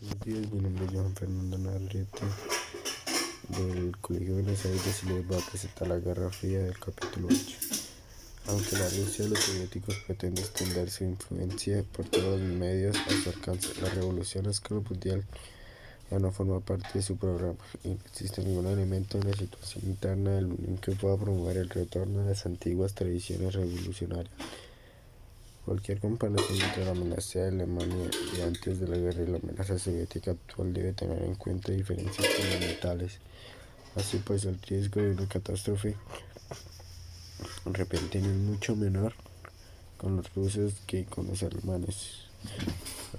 Buenos días, mi nombre es Johan Fernando Narrete del Colegio Buenos Aires y les voy a presentar la Guerra Fría del capítulo 8. Aunque la Rusia de los soviéticos pretende extender su influencia por todos los medios a su alcance, la revolución a escala mundial ya no forma parte de su programa y no existe ningún elemento en la situación interna del Unión que pueda promover el retorno a las antiguas tradiciones revolucionarias. Cualquier comparación entre la amenaza de Alemania de antes de la guerra y la amenaza soviética actual debe tener en cuenta diferencias fundamentales. Así pues, el riesgo de una catástrofe repentina es mucho menor con los rusos que con los alemanes.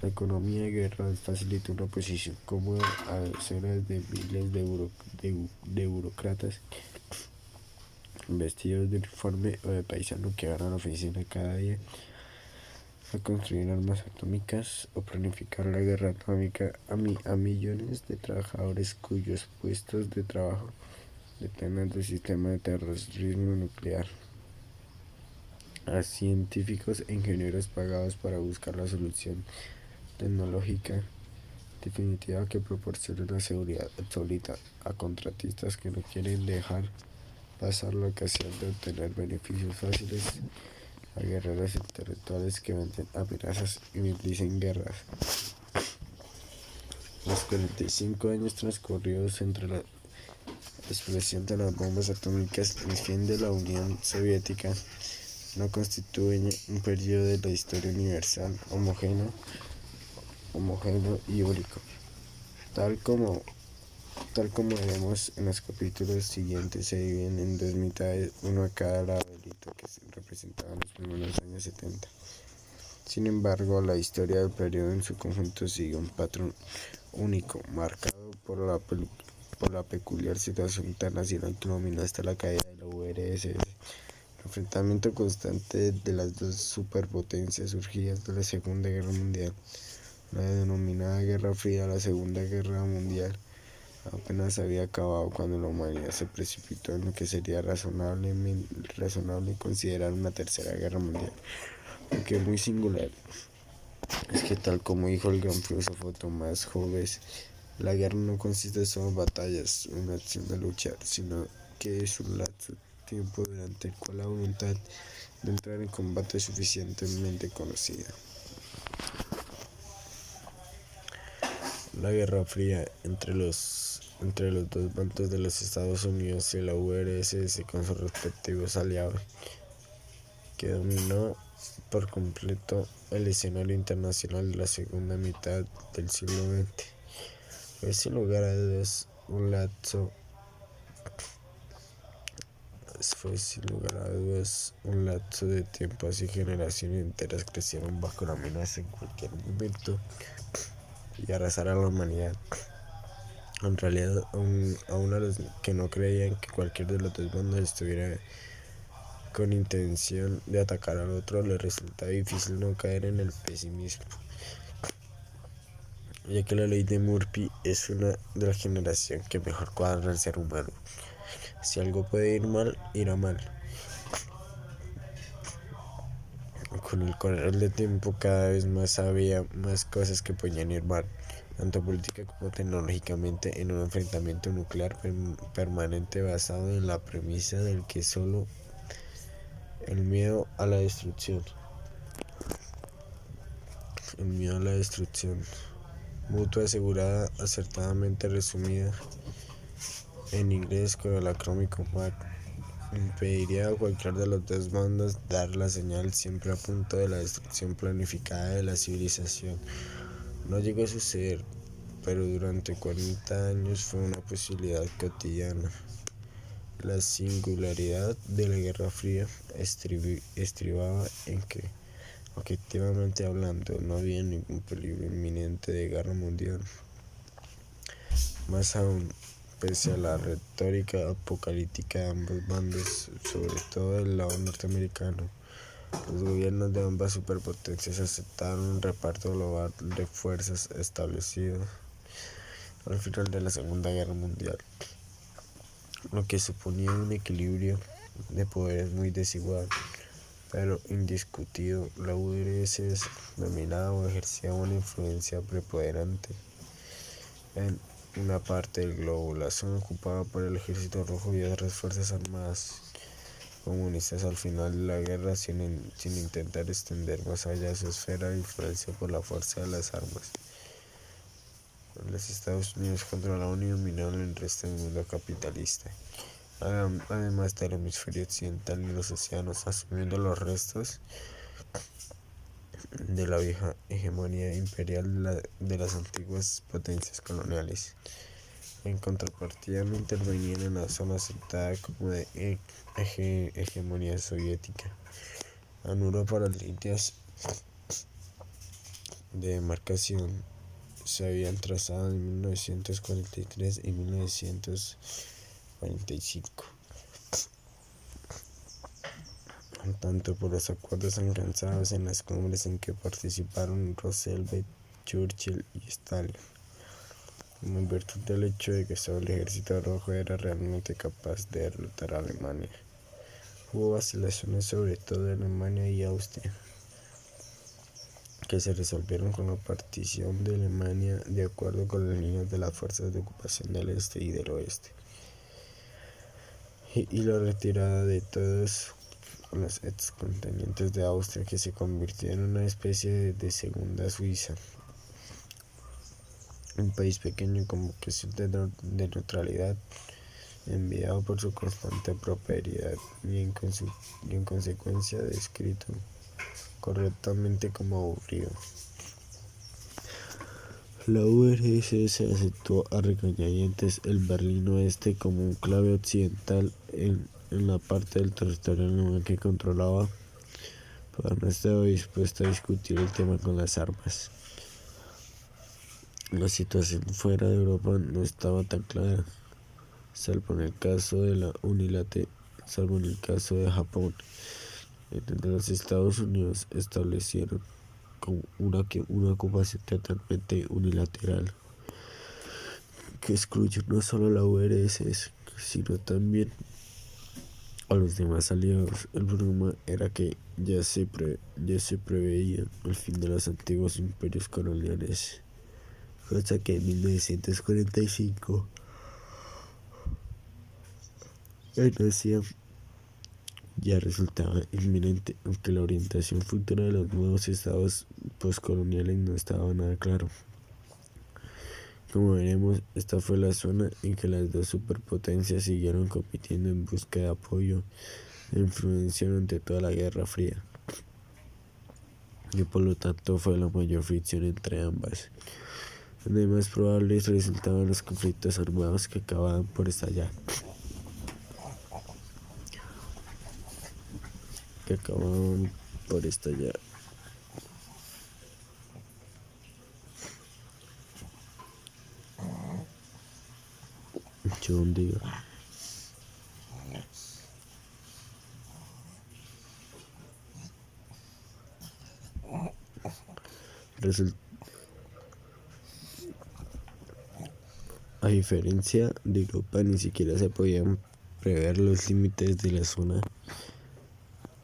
La economía de guerra facilita una posición cómoda a decenas de miles de burócratas vestidos de uniforme o de paisano que van a la oficina cada día a construir armas atómicas o planificar la guerra atómica a millones de trabajadores cuyos puestos de trabajo dependen del sistema de terrorismo nuclear, a científicos e ingenieros pagados para buscar la solución tecnológica definitiva que proporcione una seguridad absoluta, a contratistas que no quieren dejar pasar la ocasión de obtener beneficios fáciles, a guerreros intelectuales que venden amenazas y bendicen guerras. Los 45 años transcurridos entre la explosión de las bombas atómicas y el fin de la Unión Soviética no constituyen un periodo de la historia universal homogéneo y único, tal como veremos en los capítulos siguientes. Se dividen en dos mitades, uno a cada lado del hito que se representaba en los primeros años 70. Sin embargo, la historia del periodo en su conjunto sigue un patrón único, marcado por la peculiar situación internacional que dominó hasta la caída de la URSS. El enfrentamiento constante de las dos superpotencias surgidas de la Segunda Guerra Mundial, la denominada Guerra Fría. La Segunda Guerra Mundial apenas había acabado cuando la humanidad se precipitó en lo que sería razonable considerar una tercera guerra mundial. Lo que es muy singular es que, tal como dijo el gran filósofo Tomás Hobbes, la guerra no consiste solo en batallas o en acción de luchar, sino que es un lapso de tiempo durante el cual la voluntad de entrar en combate es suficientemente conocida. La Guerra Fría entre los dos bandos de los Estados Unidos y la URSS con sus respectivos aliados, que dominó por completo el escenario internacional de la segunda mitad del siglo XX, fue sin lugar a dudas un lapso de tiempo. Así generaciones enteras crecieron bajo la amenaza en cualquier momento y arrasar a la humanidad. En realidad, aún a los que no creían que cualquier de los dos bandos estuviera con intención de atacar al otro, les resulta difícil no caer en el pesimismo, ya que la ley de Murphy es una de la generación que mejor cuadra al ser humano. Si algo puede ir mal, irá mal. Con el correr del tiempo, cada vez más había más cosas que podían ir mal, tanto política como tecnológicamente, en un enfrentamiento nuclear permanente basado en la premisa del que solo el miedo a la destrucción mutua asegurada, acertadamente resumida en inglés con el acrónimo MAC, impediría a cualquiera de los dos bandos dar la señal siempre a punto de la destrucción planificada de la civilización. No llegó a suceder, pero durante 40 años fue una posibilidad cotidiana. La singularidad de la Guerra Fría estribaba en que, objetivamente hablando, no había ningún peligro inminente de guerra mundial. Más aún, pese a la retórica apocalíptica de ambos bandos, sobre todo del lado norteamericano, los gobiernos de ambas superpotencias aceptaron un reparto global de fuerzas establecido al final de la Segunda Guerra Mundial, lo que suponía un equilibrio de poderes muy desigual, pero indiscutido. La URSS dominaba o ejercía una influencia preponderante en una parte del globo. La zona ocupada por el Ejército Rojo y otras fuerzas armadas comunistas al final de la guerra sin intentar extender más allá su esfera de influencia por la fuerza de las armas. Los Estados Unidos controlaban y dominaban el resto del mundo capitalista, además del hemisferio occidental y los océanos, asumiendo los restos de la vieja hegemonía imperial de las antiguas potencias coloniales. En contrapartida, no intervenían en la zona aceptada como de hegemonía soviética. Anuló para las líneas de demarcación se habían trazado en 1943 y 1945, tanto por los acuerdos alcanzados en las cumbres en que participaron Roosevelt, Churchill y Stalin, como en virtud del hecho de que solo el Ejército Rojo era realmente capaz de derrotar a Alemania. Hubo vacilaciones sobre todo en Alemania y Austria, que se resolvieron con la partición de Alemania de acuerdo con las líneas de las fuerzas de ocupación del este y del oeste, y la retirada de todos los excontenientes de Austria, que se convirtió en una especie de segunda Suiza, un país pequeño con vocación de neutralidad, enviado por su constante prosperidad y en consecuencia descrito correctamente como aburrido. La URSS aceptó a regañadientes el Berlín Oeste como un clave occidental en la parte del territorio alemán que controlaba, pero no estaba dispuesta a discutir el tema con las armas. La situación fuera de Europa no estaba tan clara, salvo en el caso de Japón, en donde los Estados Unidos establecieron con una ocupación totalmente unilateral que excluyó no solo a la URSS, sino también a los demás aliados. El problema era que ya se preveía el fin de los antiguos imperios coloniales, cosa que en 1945 en Asia ya resultaba inminente, aunque la orientación futura de los nuevos estados postcoloniales no estaba nada claro. Como veremos, esta fue la zona en que las dos superpotencias siguieron compitiendo en busca de apoyo e influencia durante toda la Guerra Fría, y por lo tanto fue la mayor fricción entre ambas, donde más probables resultaban los conflictos armados que acababan por estallar. John Deere. A diferencia de Europa, ni siquiera se podían prever los límites de la zona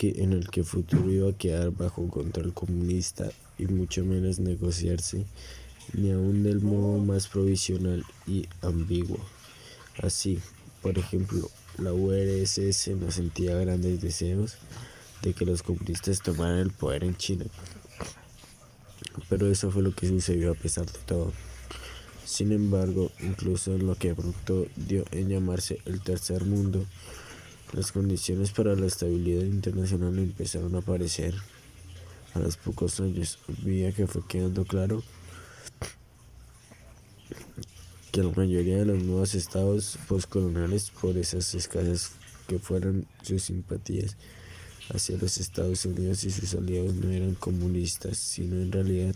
en el que el futuro iba a quedar bajo control comunista, y mucho menos negociarse, ni aun del modo más provisional y ambiguo. Así, por ejemplo, la URSS no sentía grandes deseos de que los comunistas tomaran el poder en China, pero eso fue lo que sucedió a pesar de todo. Sin embargo, incluso en lo que pronto dio en llamarse el Tercer Mundo, las condiciones para la estabilidad internacional empezaron a aparecer. A los pocos años, a medida que fue quedando claro que la mayoría de los nuevos estados postcoloniales, por esas escasas que fueran sus simpatías hacia los Estados Unidos y sus aliados, no eran comunistas, sino en realidad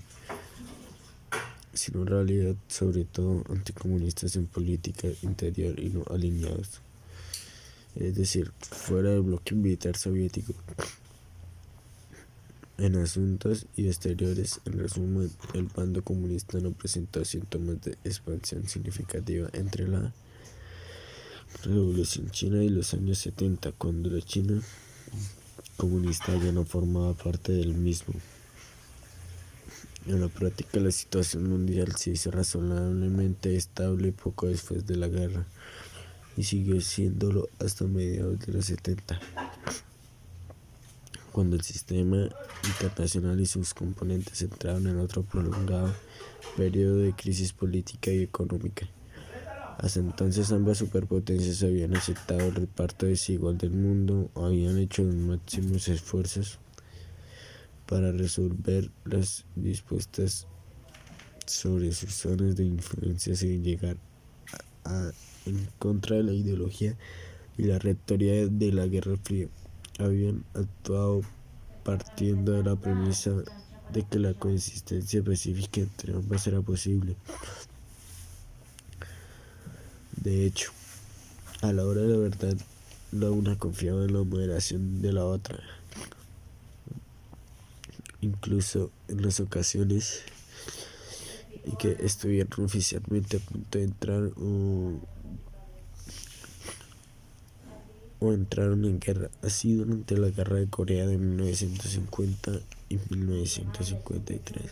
sobre todo anticomunistas en política interior y no alineados, es decir, fuera del bloque militar soviético. En asuntos y exteriores, en resumen, el bando comunista no presentó síntomas de expansión significativa entre la Revolución China y los años 70, cuando la China comunista ya no formaba parte del mismo. En la práctica, la situación mundial se hizo razonablemente estable poco después de la guerra y siguió siéndolo hasta mediados de los 70, cuando el sistema internacional y sus componentes entraron en otro prolongado periodo de crisis política y económica. Hasta entonces ambas superpotencias habían aceptado el reparto desigual del mundo o habían hecho los máximos esfuerzos para resolver las disputas sobre sus zonas de influencia sin llegar en contra de la ideología y la retórica de la Guerra Fría. Habían actuado partiendo de la premisa de que la coexistencia pacífica entre ambas era posible. De hecho, a la hora de la verdad, la una confiaba en la moderación de la otra, incluso en las ocasiones en que estuvieron oficialmente a punto de entrar o entraron en guerra, así durante la Guerra de Corea de 1950 y 1953.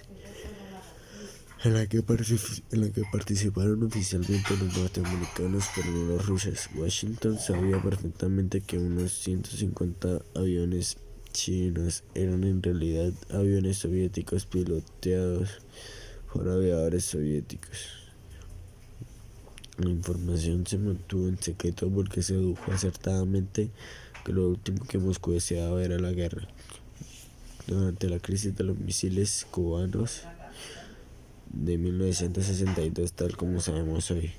En la que participaron oficialmente los norteamericanos, pero no los rusos. Washington sabía perfectamente que unos 150 aviones chinos eran en realidad aviones soviéticos piloteados por aviadores soviéticos. La información se mantuvo en secreto porque se dedujo acertadamente que lo último que Moscú deseaba era la guerra. Durante la crisis de los misiles cubanos de 1962, tal como sabemos hoy,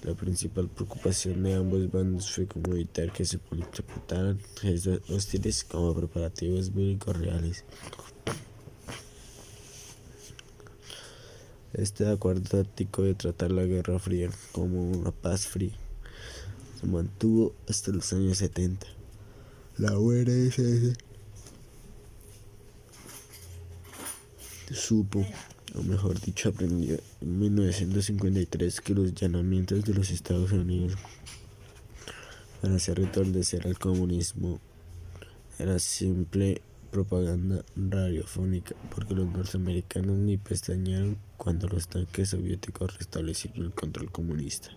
la principal preocupación de ambos bandos fue cómo evitar que se interpretaran gestos hostiles como preparativos bélicos reales. Este acuerdo táctico de tratar la Guerra Fría como una paz fría se mantuvo hasta los años 70. La URSS supo, o mejor dicho, aprendió en 1953 que los llamamientos de los Estados Unidos para hacer retordecer al comunismo era simple propaganda radiofónica, porque los norteamericanos ni pestañearon cuando los tanques soviéticos restablecieron el control comunista.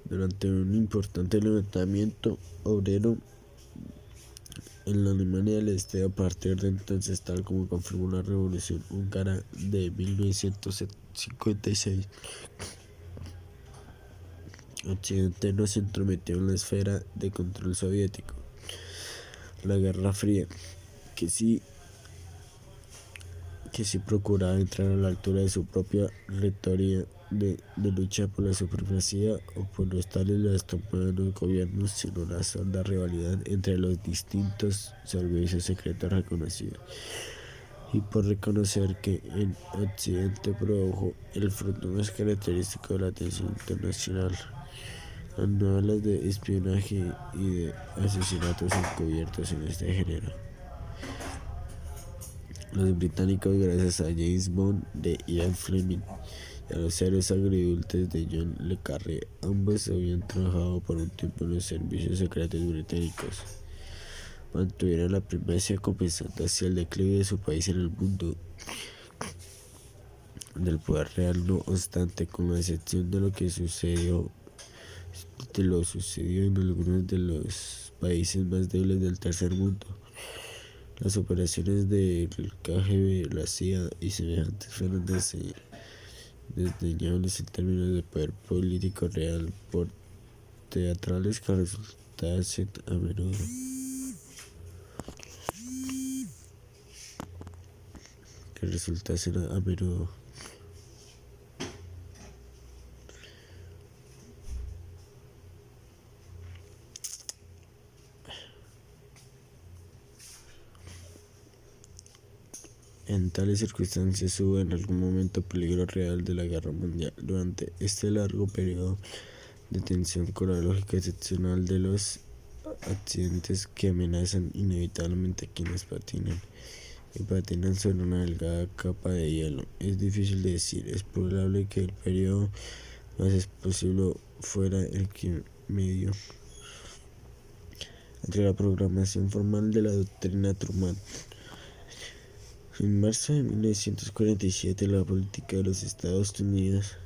Durante un importante levantamiento obrero en la Alemania del Este, a partir de entonces, tal como confirmó la Revolución Húngara de 1956, Occidente no se entrometió en la esfera de control soviético. La Guerra Fría, que sí procuraba entrar a la altura de su propia retórica de lucha por la supremacía o por los tales las tomaban los gobiernos, sino una sorda rivalidad entre los distintos servicios secretos reconocidos, y por reconocer que en Occidente produjo el fruto más característico de la atención internacional: las novelas de espionaje y de asesinatos encubiertos en este género. Los británicos, gracias a James Bond de Ian Fleming y a los héroes agridulces de John le Carré, ambos habían trabajado por un tiempo en los servicios secretos británicos. Mantuvieron la primacía, comenzando hacia el declive de su país en el mundo del poder real. No obstante, con la excepción de lo sucedió en algunos de los países más débiles del tercer mundo, las operaciones del KGB, la CIA y semejantes fueron desdeñables en términos de poder político real, por teatrales que resultasen a menudo. En tales circunstancias hubo en algún momento peligro real de la guerra mundial. Durante este largo periodo de tensión con la lógica excepcional de los accidentes que amenazan inevitablemente a quienes patinan sobre una delgada capa de hielo, es difícil de decir. Es probable que el periodo más explosivo fuera el que medió entre la programación formal de la doctrina Truman En marzo de 1947, la política de los Estados Unidos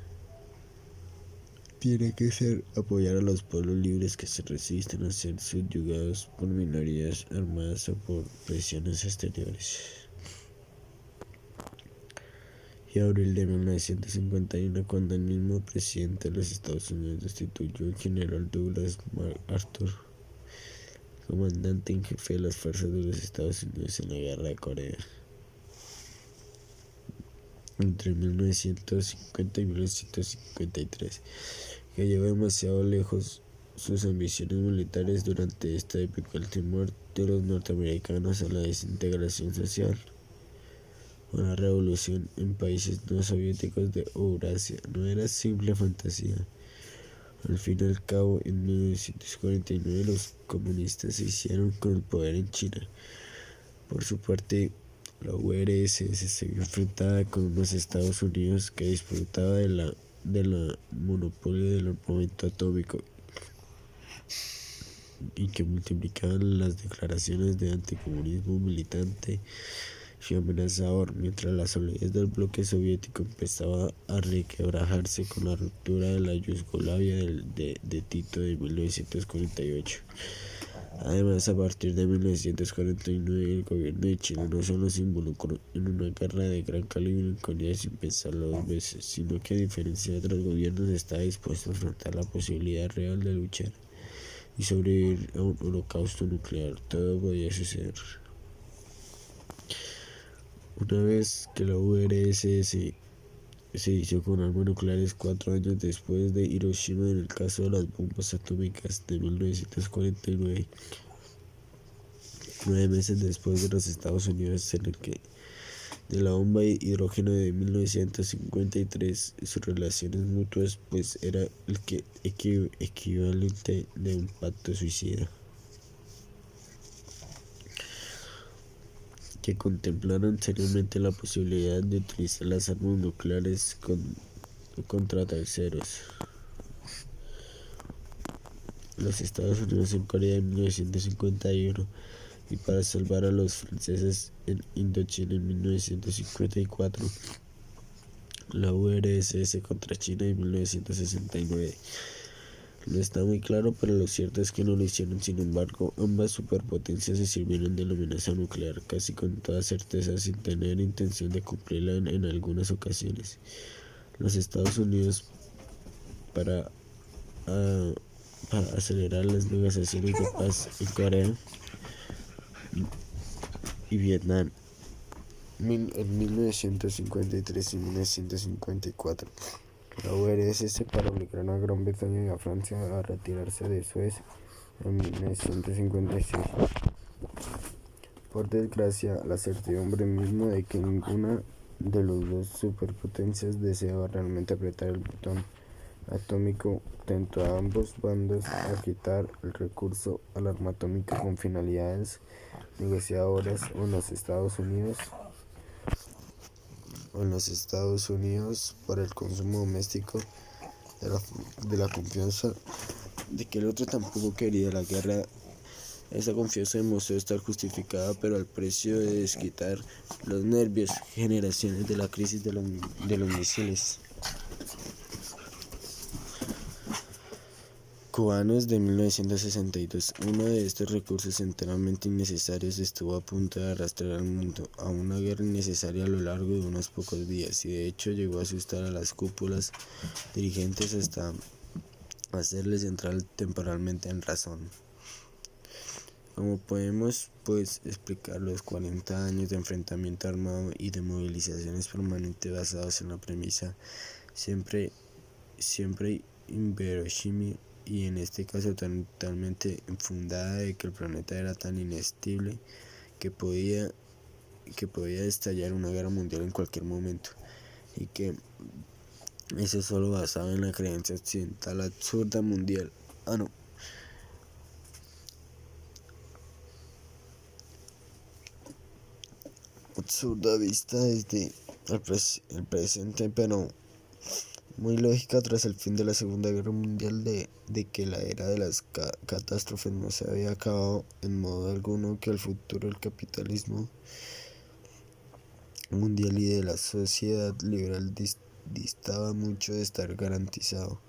tiene que ser apoyar a los pueblos libres que se resisten a ser subyugados por minorías armadas o por presiones exteriores. Y abril de 1951, cuando el mismo presidente de los Estados Unidos destituyó al general Douglas MacArthur, comandante en jefe de las fuerzas de los Estados Unidos en la Guerra de Corea. Entre 1950 y 1953, que llevó demasiado lejos sus ambiciones militares. Durante esta época, el temor de los norteamericanos a la desintegración social, una revolución en países no soviéticos de Eurasia, no era simple fantasía. Al fin y al cabo, en 1949 los comunistas se hicieron con el poder en China. Por su parte, la URSS se vio enfrentada con unos Estados Unidos que disfrutaba de la monopolio del armamento atómico y que multiplicaban las declaraciones de anticomunismo militante y amenazador, mientras la solidez del bloque soviético empezaba a requebrajarse con la ruptura de la Yugoslavia de Tito de 1948. Además, a partir de 1949, el gobierno de Chile no solo se involucró en una guerra de gran calibre con Corea sin pensarlo dos veces, sino que, a diferencia de otros gobiernos, estaba dispuesto a afrontar la posibilidad real de luchar y sobrevivir a un holocausto nuclear. Todo podía suceder. Una vez que la URSS se hizo con armas nucleares 4 años después de Hiroshima, en el caso de las bombas atómicas de 1949, 9 meses después de los Estados Unidos, en el que de la bomba de hidrógeno de 1953, sus relaciones mutuas pues era el equivalente de un pacto suicida, que contemplaron seriamente la posibilidad de utilizar las armas nucleares contra terceros. Los Estados Unidos en Corea en 1951 y para salvar a los franceses en Indochina en 1954. La URSS contra China en 1969. No está muy claro, pero lo cierto es que no lo hicieron. Sin embargo, ambas superpotencias se sirvieron de la amenaza nuclear casi con toda certeza, sin tener intención de cumplirla en algunas ocasiones. Los Estados Unidos, para acelerar las negociaciones de paz en Corea y Vietnam en 1953 y 1954. La URSS para obligar a Gran Bretaña y a Francia a retirarse de Suez en 1956. Por desgracia, la certidumbre misma de que ninguna de las dos superpotencias deseaba realmente apretar el botón atómico tentó a ambos bandos a quitar el recurso al arma atómica con finalidades negociadoras en los Estados Unidos para el consumo doméstico, de la confianza de que el otro tampoco quería la guerra. Esa confianza demostró estar justificada, pero al precio de desquitar los nervios generaciones de la crisis de los misiles cubanos de 1962. Uno de estos recursos enteramente innecesarios estuvo a punto de arrastrar al mundo a una guerra innecesaria a lo largo de unos pocos días, y de hecho llegó a asustar a las cúpulas dirigentes hasta hacerles entrar temporalmente en razón. Como podemos explicar, los 40 años de enfrentamiento armado y de movilizaciones permanentes basados en la premisa siempre inverosímil, y en este caso totalmente infundada, de que el planeta era tan inestable que podía estallar una guerra mundial en cualquier momento, y que eso solo basaba en la creencia occidental absurda mundial. Absurda vista desde el presente, pero muy lógica tras el fin de la Segunda Guerra Mundial, de que la era de las catástrofes no se había acabado en modo alguno, que el futuro del capitalismo mundial y de la sociedad liberal distaba mucho de estar garantizado.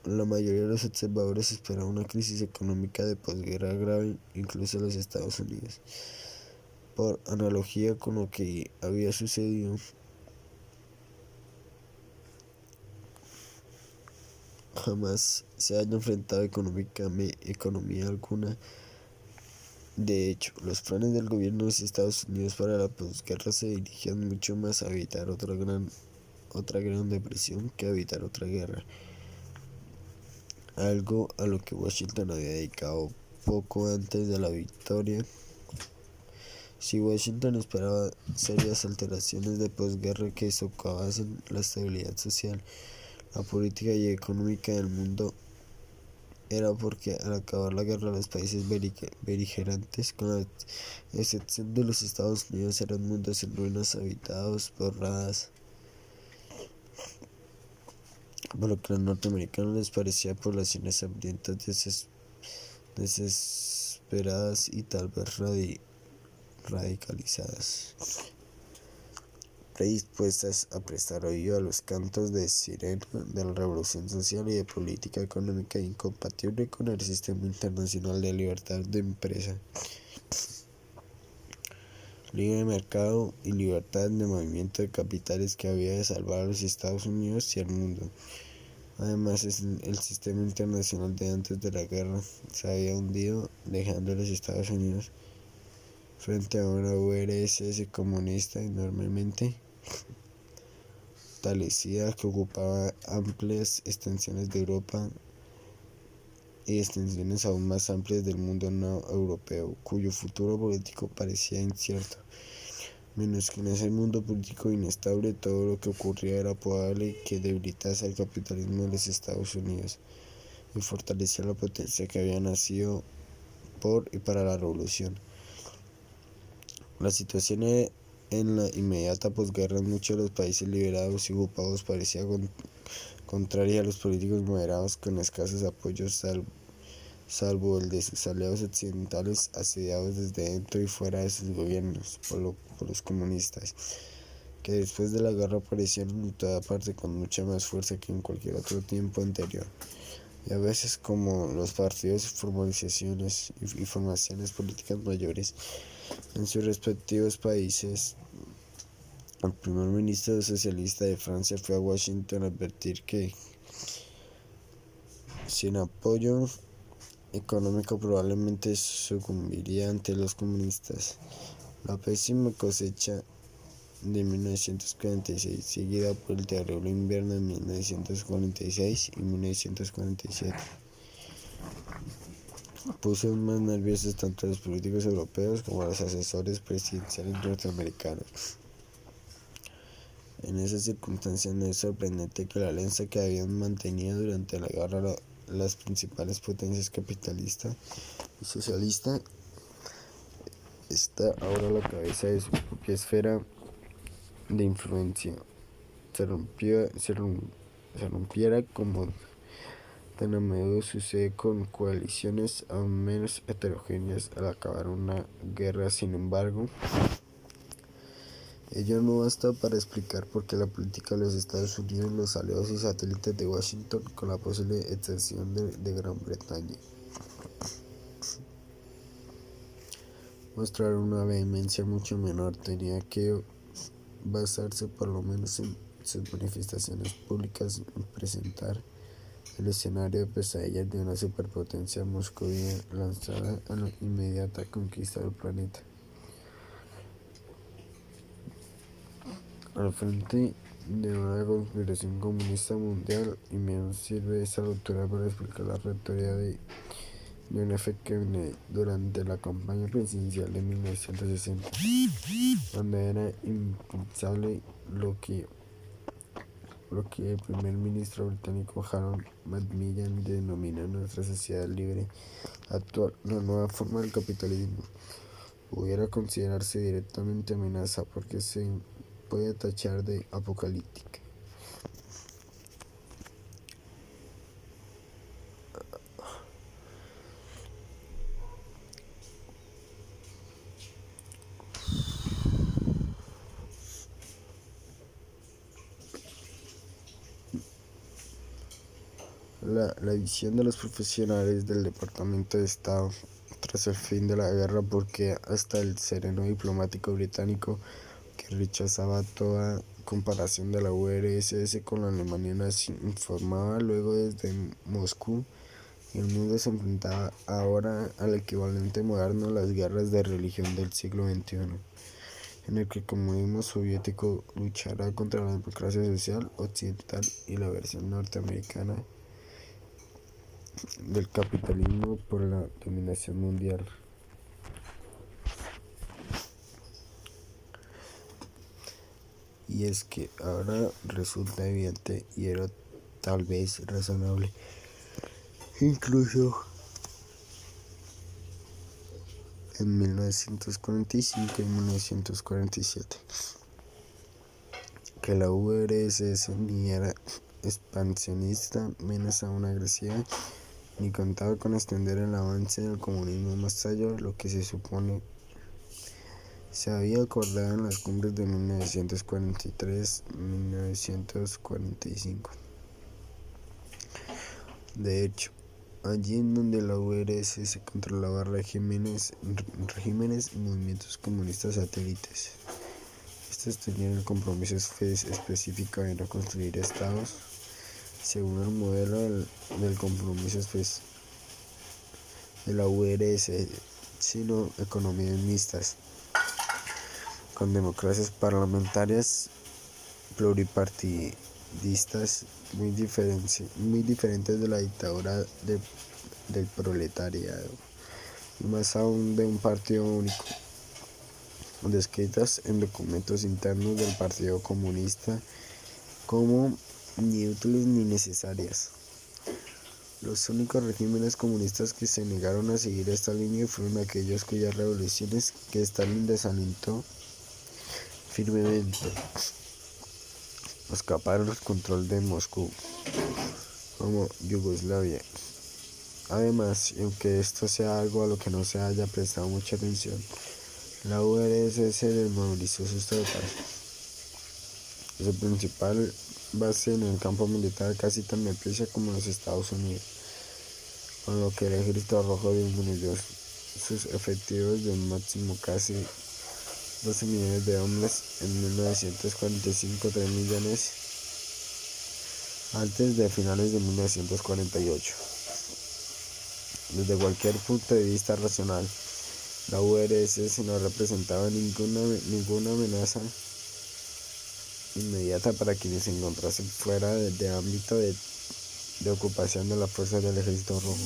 La mayoría de los observadores esperaban una crisis económica de posguerra grave, incluso en los Estados Unidos. Por analogía con lo que había sucedido, jamás se haya enfrentado economía alguna. De hecho, los planes del gobierno de los Estados Unidos para la posguerra se dirigían mucho más a evitar otra gran depresión que a evitar otra guerra, algo a lo que Washington había dedicado poco antes de la victoria. Si Washington esperaba serias alteraciones de posguerra que socavasen la estabilidad social, la política y económica del mundo, era porque al acabar la guerra los países beligerantes, con la excepción de los Estados Unidos, eran mundos en ruinas habitados por radas, por lo que a los norteamericanos les parecía poblaciones hambrientas, desesperadas y tal vez radicalizadas, predispuestas a prestar oído a los cantos de sirena de la revolución social y de política económica incompatible con el sistema internacional de libertad de empresa, libre mercado y libertad de movimiento de capitales que había de salvar a los Estados Unidos y al mundo. Además, el sistema internacional de antes de la guerra se había hundido, dejando a los Estados Unidos frente a una URSS comunista enormemente fortalecida que ocupaba amplias extensiones de Europa y extensiones aún más amplias del mundo no europeo, cuyo futuro político parecía incierto. Menos que en ese mundo político inestable todo lo que ocurría era probable que debilitase el capitalismo de los Estados Unidos y fortaleciera la potencia que había nacido por y para la revolución. La situación en la inmediata posguerra en muchos de los países liberados y ocupados parecía contraria a los políticos moderados con escasos apoyos salvo el de sus aliados occidentales asediados desde dentro y fuera de sus gobiernos por los comunistas, que después de la guerra aparecieron en toda parte con mucha más fuerza que en cualquier otro tiempo anterior, y a veces como los partidos y formaciones políticas mayores en sus respectivos países. El primer ministro socialista de Francia fue a Washington a advertir que sin apoyo económico probablemente sucumbiría ante los comunistas. La pésima cosecha de 1946, seguida por el terrible invierno de 1946 y 1947, puso aún más nerviosos tanto a los políticos europeos como a los asesores presidenciales norteamericanos. En esas circunstancias no es sorprendente que la alianza que habían mantenido durante la guerra las principales potencias capitalista y socialista está ahora a la cabeza de su propia esfera de influencia. Se rompiera como tan a menudo sucede con coaliciones aún menos heterogéneas al acabar una guerra. Sin embargo, ello no basta para explicar por qué la política de los Estados Unidos, los aliados y satélites de Washington, con la posible excepción de Gran Bretaña, mostraron una vehemencia mucho menor. Tenía que basarse por lo menos en sus manifestaciones públicas en presentar el escenario de pesadillas de una superpotencia moscovita lanzada a la inmediata conquista del planeta. Al frente de una conspiración comunista mundial, y menos sirve esa ruptura para explicar la retórica de John F. Kennedy durante la campaña presidencial de 1960, donde era impensable lo que el primer ministro británico Harold Macmillan denomina nuestra sociedad libre actual, una nueva forma del capitalismo, pudiera considerarse directamente amenaza porque se puede tachar de apocalíptica. la visión de los profesionales del Departamento de Estado tras el fin de la guerra, porque hasta el sereno diplomático británico, que rechazaba toda comparación de la URSS con la Alemania nazi, informaba luego desde Moscú que el mundo se enfrentaba ahora al equivalente moderno a las guerras de religión del siglo XXI, en el que el comunismo soviético luchará contra la democracia social occidental y la versión norteamericana del capitalismo por la dominación mundial. Y es que ahora resulta evidente, y era tal vez razonable, incluso en 1945 y 1947, que la URSS ni era expansionista, menos aún agresiva, ni contaba con extender el avance del comunismo más allá de lo que se supone se había acordado en las cumbres de 1943-1945. De hecho, allí en donde la URSS controlaba regímenes y movimientos comunistas satélites, estos tenían el compromiso específico de no construir estados según el modelo del compromiso de la URSS, sino economías mixtas, con democracias parlamentarias pluripartidistas muy diferentes de la dictadura del proletariado, y más aún de un partido único, descritas en documentos internos del Partido Comunista como ni útiles ni necesarias. Los únicos regímenes comunistas que se negaron a seguir esta línea fueron aquellos cuyas revoluciones que Stalin desalentó firmemente escaparon al control de Moscú, como Yugoslavia. Además, y aunque esto sea algo a lo que no se haya prestado mucha atención, la URSS desmovilizó sus tropas. Su principal base en el campo militar casi tan deprisa como los Estados Unidos, con lo que el Ejército Rojo disminuyó sus efectivos de un máximo casi 12 millones de hombres en 1945, 3 millones antes de finales de 1948. Desde cualquier punto de vista racional, la URSS no representaba ninguna amenaza inmediata para quienes se encontrasen fuera del ámbito de ocupación de las fuerzas del Ejército Rojo.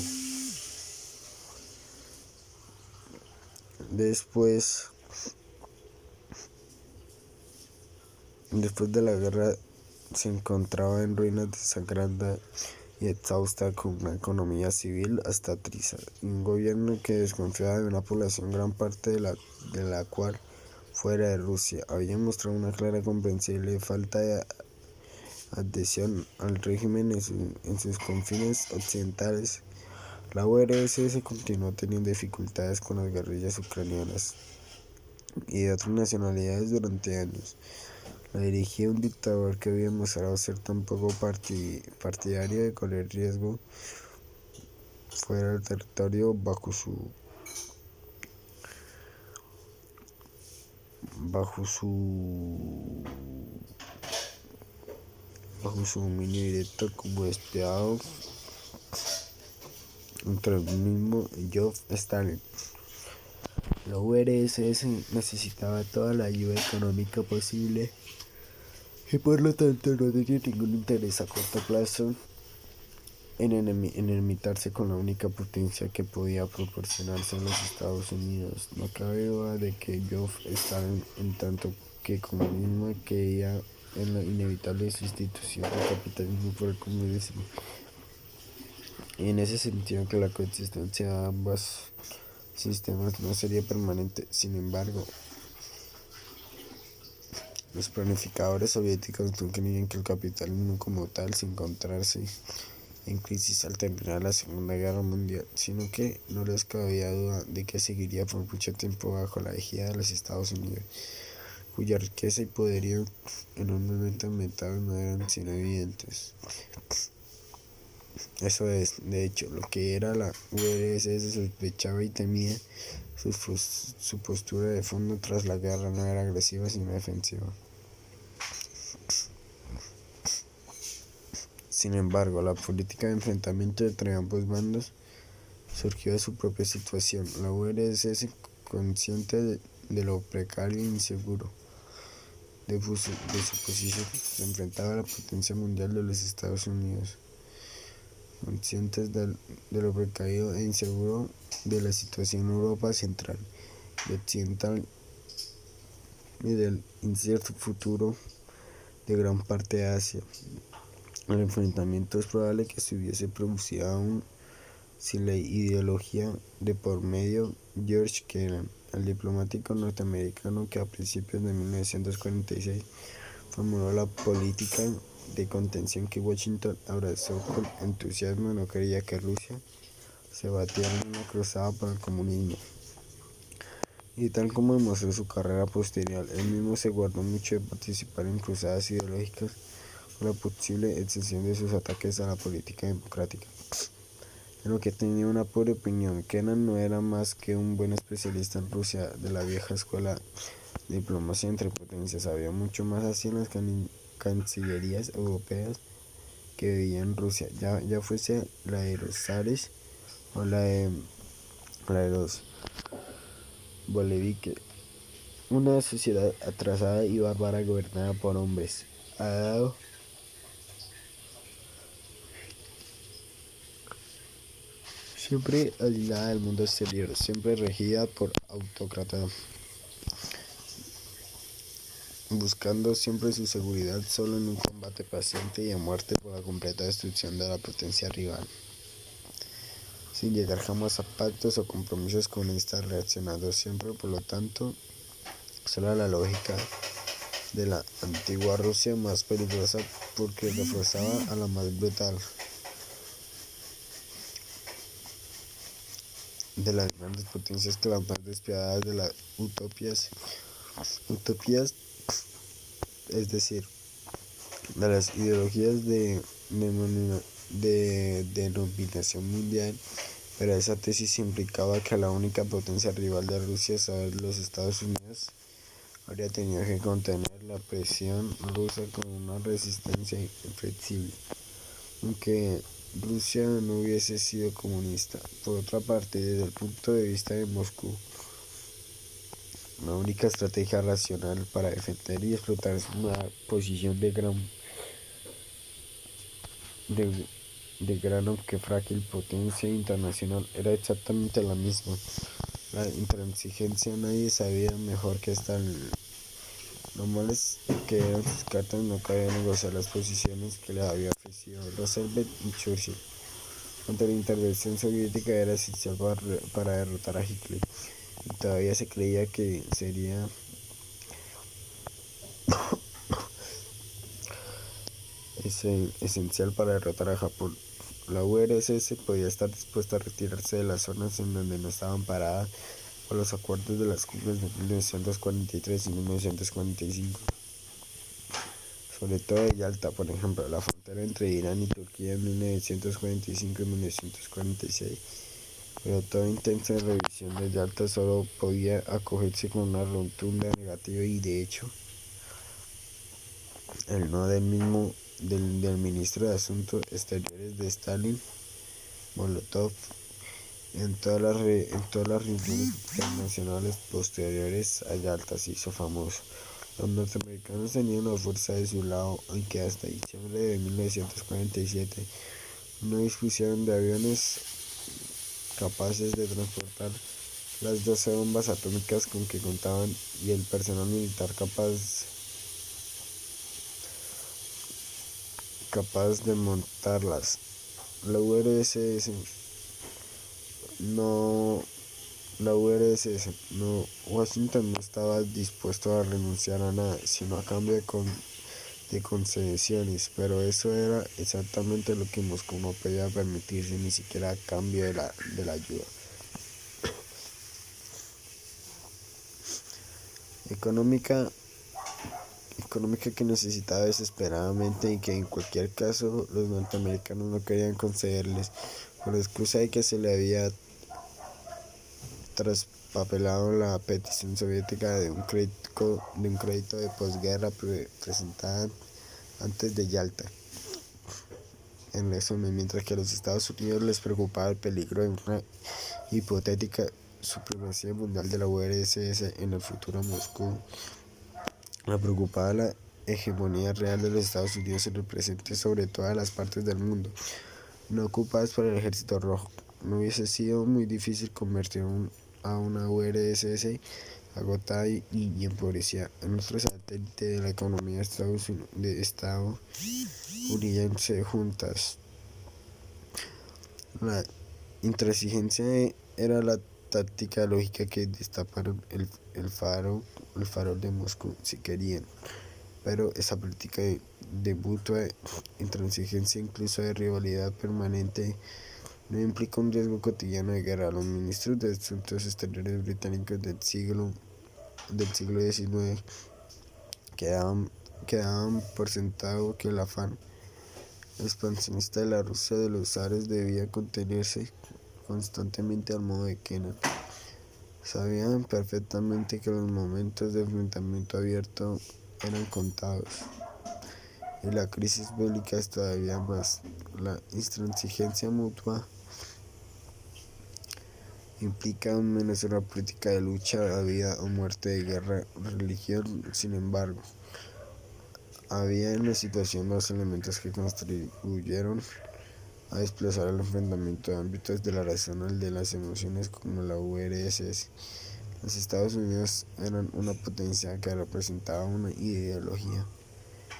Después de la guerra se encontraba en ruinas, desangrada y exhausta, con una economía civil hasta trizas, y un gobierno que desconfiaba de una población gran parte de la cual, fuera de Rusia, había mostrado una clara y comprensible falta de adhesión al régimen en sus confines occidentales. La URSS continuó teniendo dificultades con las guerrillas ucranianas y de otras nacionalidades durante años. La dirigía un dictador que había mostrado ser tan poco partidario de correr riesgo fuera del territorio bajo su dominio directo, como despiadado entre el mismo Joseph Stalin. La URSS necesitaba toda la ayuda económica posible y por lo tanto no tenía ningún interés a corto plazo en enemitarse con la única potencia que podía proporcionarse en los Estados Unidos. No cabe duda de que Joseph Stalin, en tanto que comunismo, creía en la inevitable sustitución del capitalismo por el comunismo, y en ese sentido que la coexistencia de ambos sistemas no sería permanente. Sin embargo, los planificadores soviéticos no creían que el capitalismo como tal se encontrase en crisis al terminar la Segunda Guerra Mundial, sino que no les cabía duda de que seguiría por mucho tiempo bajo la égida de los Estados Unidos, cuya riqueza y poderío enormemente aumentados no eran sino evidentes. Eso es, de hecho, lo que era la URSS sospechaba y temía. Su postura de fondo tras la guerra no era agresiva sino defensiva. Sin embargo, la política de enfrentamiento entre ambos bandos surgió de su propia situación. La URSS, consciente de lo precario e inseguro de su posición, se enfrentaba a la potencia mundial de los Estados Unidos. Conscientes de lo precario e inseguro de la situación en Europa central y occidental y del incierto futuro de gran parte de Asia, el enfrentamiento es probable que se hubiese producido aún sin la ideología de por medio. George Kennan, el diplomático norteamericano que a principios de 1946 formuló la política de contención que Washington abrazó con entusiasmo, no quería que Rusia se batiera en una cruzada por el comunismo. Y tal como demostró su carrera posterior, él mismo se guardó mucho de participar en cruzadas ideológicas con la posible excepción de sus ataques a la política democrática. En lo que tenía una pobre opinión, Kennan no era más que un buen especialista en Rusia de la vieja escuela de diplomacia entre potencias. Sabía mucho más así en las cancillerías europeas que vivía en Rusia, ya fuese la de los zares o la de los bolcheviques. Una sociedad atrasada y bárbara gobernada por hombres. Ha dado siempre aislada del mundo exterior, siempre regida por autócratas, buscando siempre su seguridad solo en un combate paciente y a muerte por la completa destrucción de la potencia rival, sin llegar jamás a pactos o compromisos con esta, reaccionando siempre, por lo tanto, solo a la lógica de la antigua Rusia, más peligrosa porque reforzaba a la más brutal de las grandes potencias, que las más despiadadas de las utopías, es decir, de las ideologías de denominación mundial. Pero esa tesis implicaba que la única potencia rival de Rusia, los Estados Unidos, habría tenido que contener la presión rusa con una resistencia inflexible, aunque Rusia no hubiese sido comunista. Por otra parte, desde el punto de vista de Moscú, la única estrategia racional para defender y explotar una posición de gran aunque frágil potencia internacional era exactamente la misma: la intransigencia. Nadie sabía mejor que Stalin lo males que eran sus cartas. No cabía negociar las posiciones que le había ofrecido Roosevelt y Churchill ante la intervención soviética. Era esencial para derrotar a Hitler, y todavía se creía que sería esencial para derrotar a Japón. La URSS podía estar dispuesta a retirarse de las zonas en donde no estaban paradas por los acuerdos de las cumbres de 1943 y 1945, sobre todo de Yalta, por ejemplo, la frontera entre Irán y Turquía en 1945 y 1946. Pero toda intensa revisión de Yalta solo podía acogerse con una rotunda negativa, y de hecho el no del ministro de Asuntos Exteriores de Stalin, Molotov, en todas las reuniones internacionales posteriores a Yalta se hizo famoso. Los norteamericanos tenían la fuerza de su lado, aunque hasta diciembre de 1947 no dispusieron de aviones capaces de transportar las 12 bombas atómicas con que contaban y el personal militar capaz de montarlas. La URSS no, Washington no estaba dispuesto a renunciar a nada, sino a cambio de concesiones, pero eso era exactamente lo que Moscú no podía permitirse, ni siquiera a cambio de la ayuda económica que necesitaba desesperadamente y que en cualquier caso los norteamericanos no querían concederles, con la excusa de que se le había traspapelado la petición soviética de un crédito de posguerra presentada antes de Yalta. En resumen, mientras que a los Estados Unidos les preocupaba el peligro de una hipotética supremacía mundial de la URSS en el futuro Moscú, le preocupaba la hegemonía real de los Estados Unidos en el presente sobre todas las partes del mundo no ocupadas por el Ejército Rojo. No hubiese sido muy difícil convertir a una URSS agotada y empobrecida en otro satélite de la economía estadounidense juntas. La intransigencia era la táctica lógica que destaparon el farol de Moscú si querían, pero esa política de mutua intransigencia, incluso de rivalidad permanente, no implica un riesgo cotidiano de guerra. Los ministros de Asuntos Exteriores británicos del siglo XIX quedaban por sentado que el afán expansionista de la Rusia de los zares debía contenerse constantemente al modo de Kennan. Sabían perfectamente que los momentos de enfrentamiento abierto eran contados, y la crisis bélica es todavía más. La intransigencia mutua implica aún menos una política de lucha a vida o muerte, de guerra, religión. Sin embargo, había en la situación dos elementos que contribuyeron a desplazar el enfrentamiento de ámbitos de la razón al de las emociones, como la URSS. Los Estados Unidos eran una potencia que representaba una ideología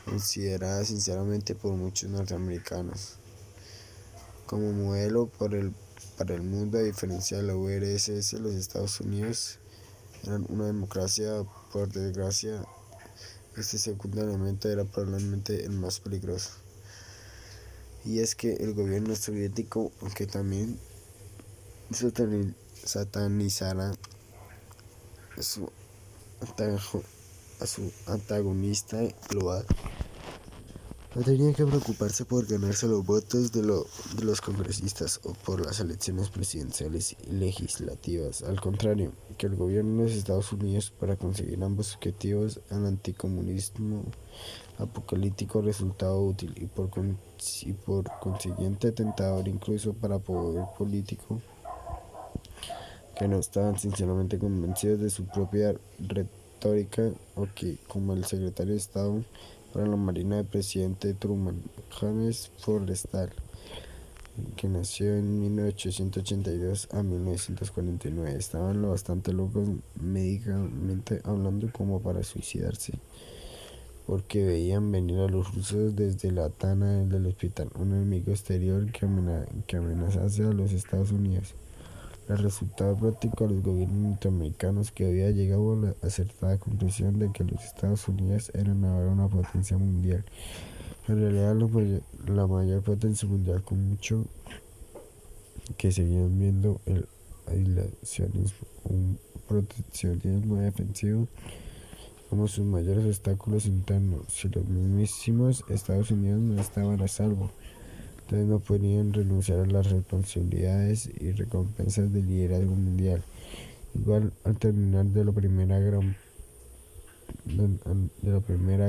considerada sinceramente por muchos norteamericanos como modelo para el mundo. A diferencia de la URSS, los Estados Unidos eran una democracia. Por desgracia, este segundo elemento era probablemente el más peligroso, y es que el gobierno soviético, aunque también satanizara a su antagonista global, no tenía que preocuparse por ganarse los votos de los congresistas o por las elecciones presidenciales y legislativas. Al contrario, que el gobierno de los Estados Unidos, para conseguir ambos objetivos, el anticomunismo apocalíptico, resultaba útil y por consiguiente tentador incluso para poder político que no estaban sinceramente convencidos de su propia retórica, o que, como el secretario de Estado para la Marina del presidente Truman, James Forrestal, que nació en 1882 a 1949, estaban lo bastante locos médicamente hablando como para suicidarse, porque veían venir a los rusos desde la tana del hospital, un enemigo exterior que amenazase a los Estados Unidos. El resultado práctico a los gobiernos norteamericanos, que había llegado a la acertada conclusión de que los Estados Unidos eran ahora una potencia mundial, en realidad la mayor potencia mundial, con mucho que seguían viendo el aislacionismo, un proteccionismo defensivo, como sus mayores obstáculos internos. Si los mismísimos Estados Unidos no estaban a salvo, entonces no podían renunciar a las responsabilidades y recompensas del liderazgo mundial. Igual, al terminar de la primera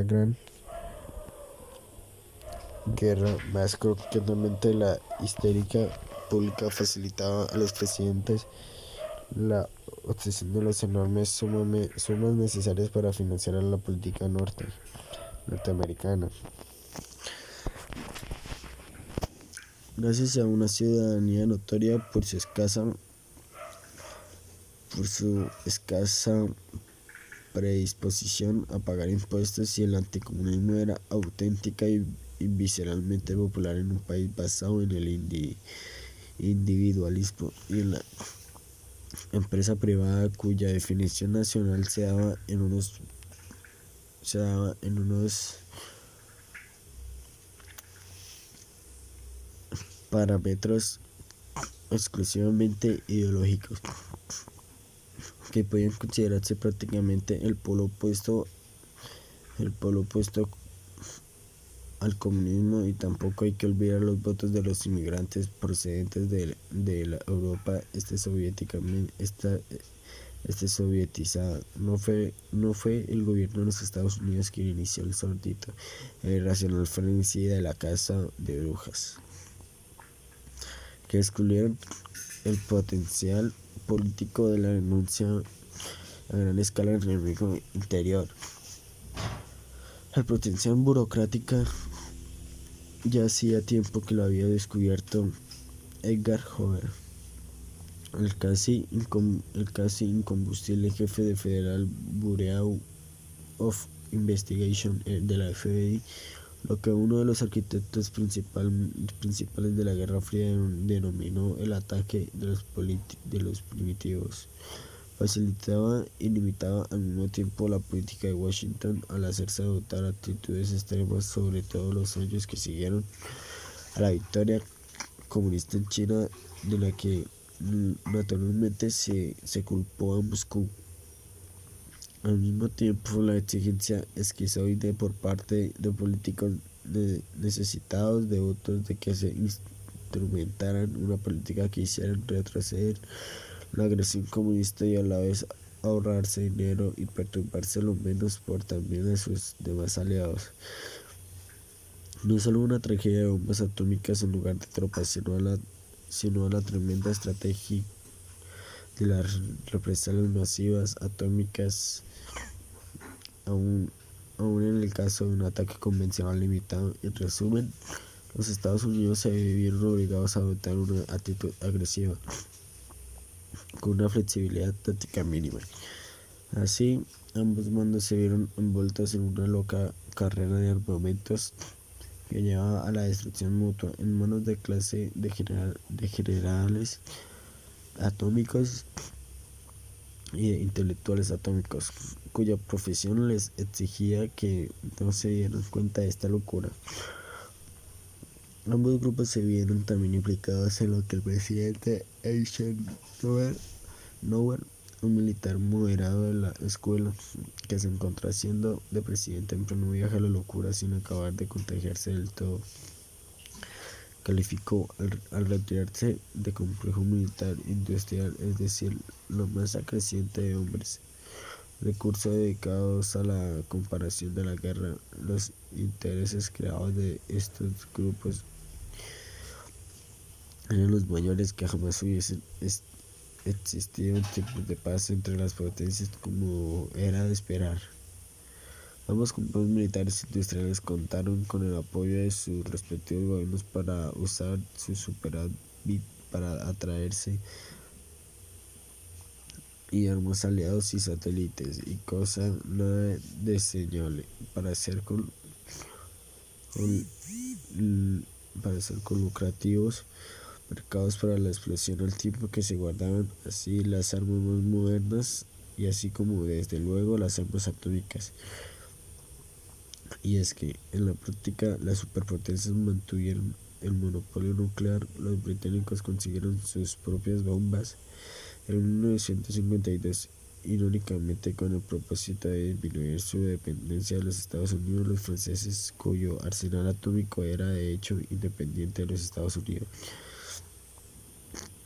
gran guerra, más concretamente la histérica pública, facilitaba a los presidentes la obtención de las enormes sumas necesarias para financiar a la política norteamericana. Gracias a una ciudadanía notoria por su escasa predisposición a pagar impuestos, y el anticomunismo era auténtica y visceralmente popular en un país basado en el individualismo y en la empresa privada, cuya definición nacional se daba en unos parámetros exclusivamente ideológicos, que podían considerarse prácticamente el polo opuesto el polo opuesto al comunismo, y tampoco hay que olvidar los votos de los inmigrantes procedentes de la Europa sovietizada. No fue el gobierno de los Estados Unidos quien inició el sordito e irracional frenesí de la caza de brujas, que excluyeron el potencial político de la denuncia a gran escala del enemigo interior. La protección burocrática ya hacía tiempo que lo había descubierto Edgar Hoover, el casi incombustible jefe de Federal Bureau of Investigation de la FBI, lo que uno de los arquitectos principales de la Guerra Fría denominó el ataque de los primitivos. Facilitaba y limitaba al mismo tiempo la política de Washington al hacerse adoptar actitudes extremas, sobre todo los años que siguieron a la victoria comunista en China, de la que naturalmente se culpó a Moscú. Al mismo tiempo, la exigencia esquizoide por parte de políticos necesitados de votos de que se instrumentaran una política que hiciera retroceder la agresión comunista y a la vez ahorrarse dinero y perturbarse lo menos por también a sus demás aliados. No solo una tragedia de bombas atómicas en lugar de tropas, sino a la tremenda estrategia de las represalias masivas atómicas, aún en el caso de un ataque convencional limitado. En resumen, los Estados Unidos se vieron obligados a adoptar una actitud agresiva con una flexibilidad táctica mínima. Así, ambos bandos se vieron envueltos en una loca carrera de armamentos que llevaba a la destrucción mutua en manos de clase de generales atómicos y de intelectuales atómicos, cuya profesión les exigía que no se dieran cuenta de esta locura. Ambos grupos se vieron también implicados en lo que el presidente Eisenhower, un militar moderado de la escuela, que se encontró haciendo de presidente en pleno viaje a la locura sin acabar de contagiarse del todo, calificó al retirarse de complejo militar industrial, es decir, lo más creciente de hombres, recursos dedicados a la comparación de la guerra. Los intereses creados de estos grupos eran los mayores que jamás hubiesen existido en tiempos de paz entre las potencias, como era de esperar. Ambos complejos militares industriales contaron con el apoyo de sus respectivos gobiernos para usar su superávit para atraerse y armas aliados y satélites, y cosa nada deseable para ser con lucrativos mercados para la explosión, al tiempo que se guardaban así las armas más modernas y así como desde luego las armas atómicas. Y es que en la práctica las superpotencias mantuvieron el monopolio nuclear. Los británicos consiguieron sus propias bombas en 1952, irónicamente con el propósito de disminuir su dependencia de los Estados Unidos. Los franceses, cuyo arsenal atómico era de hecho independiente de los Estados Unidos,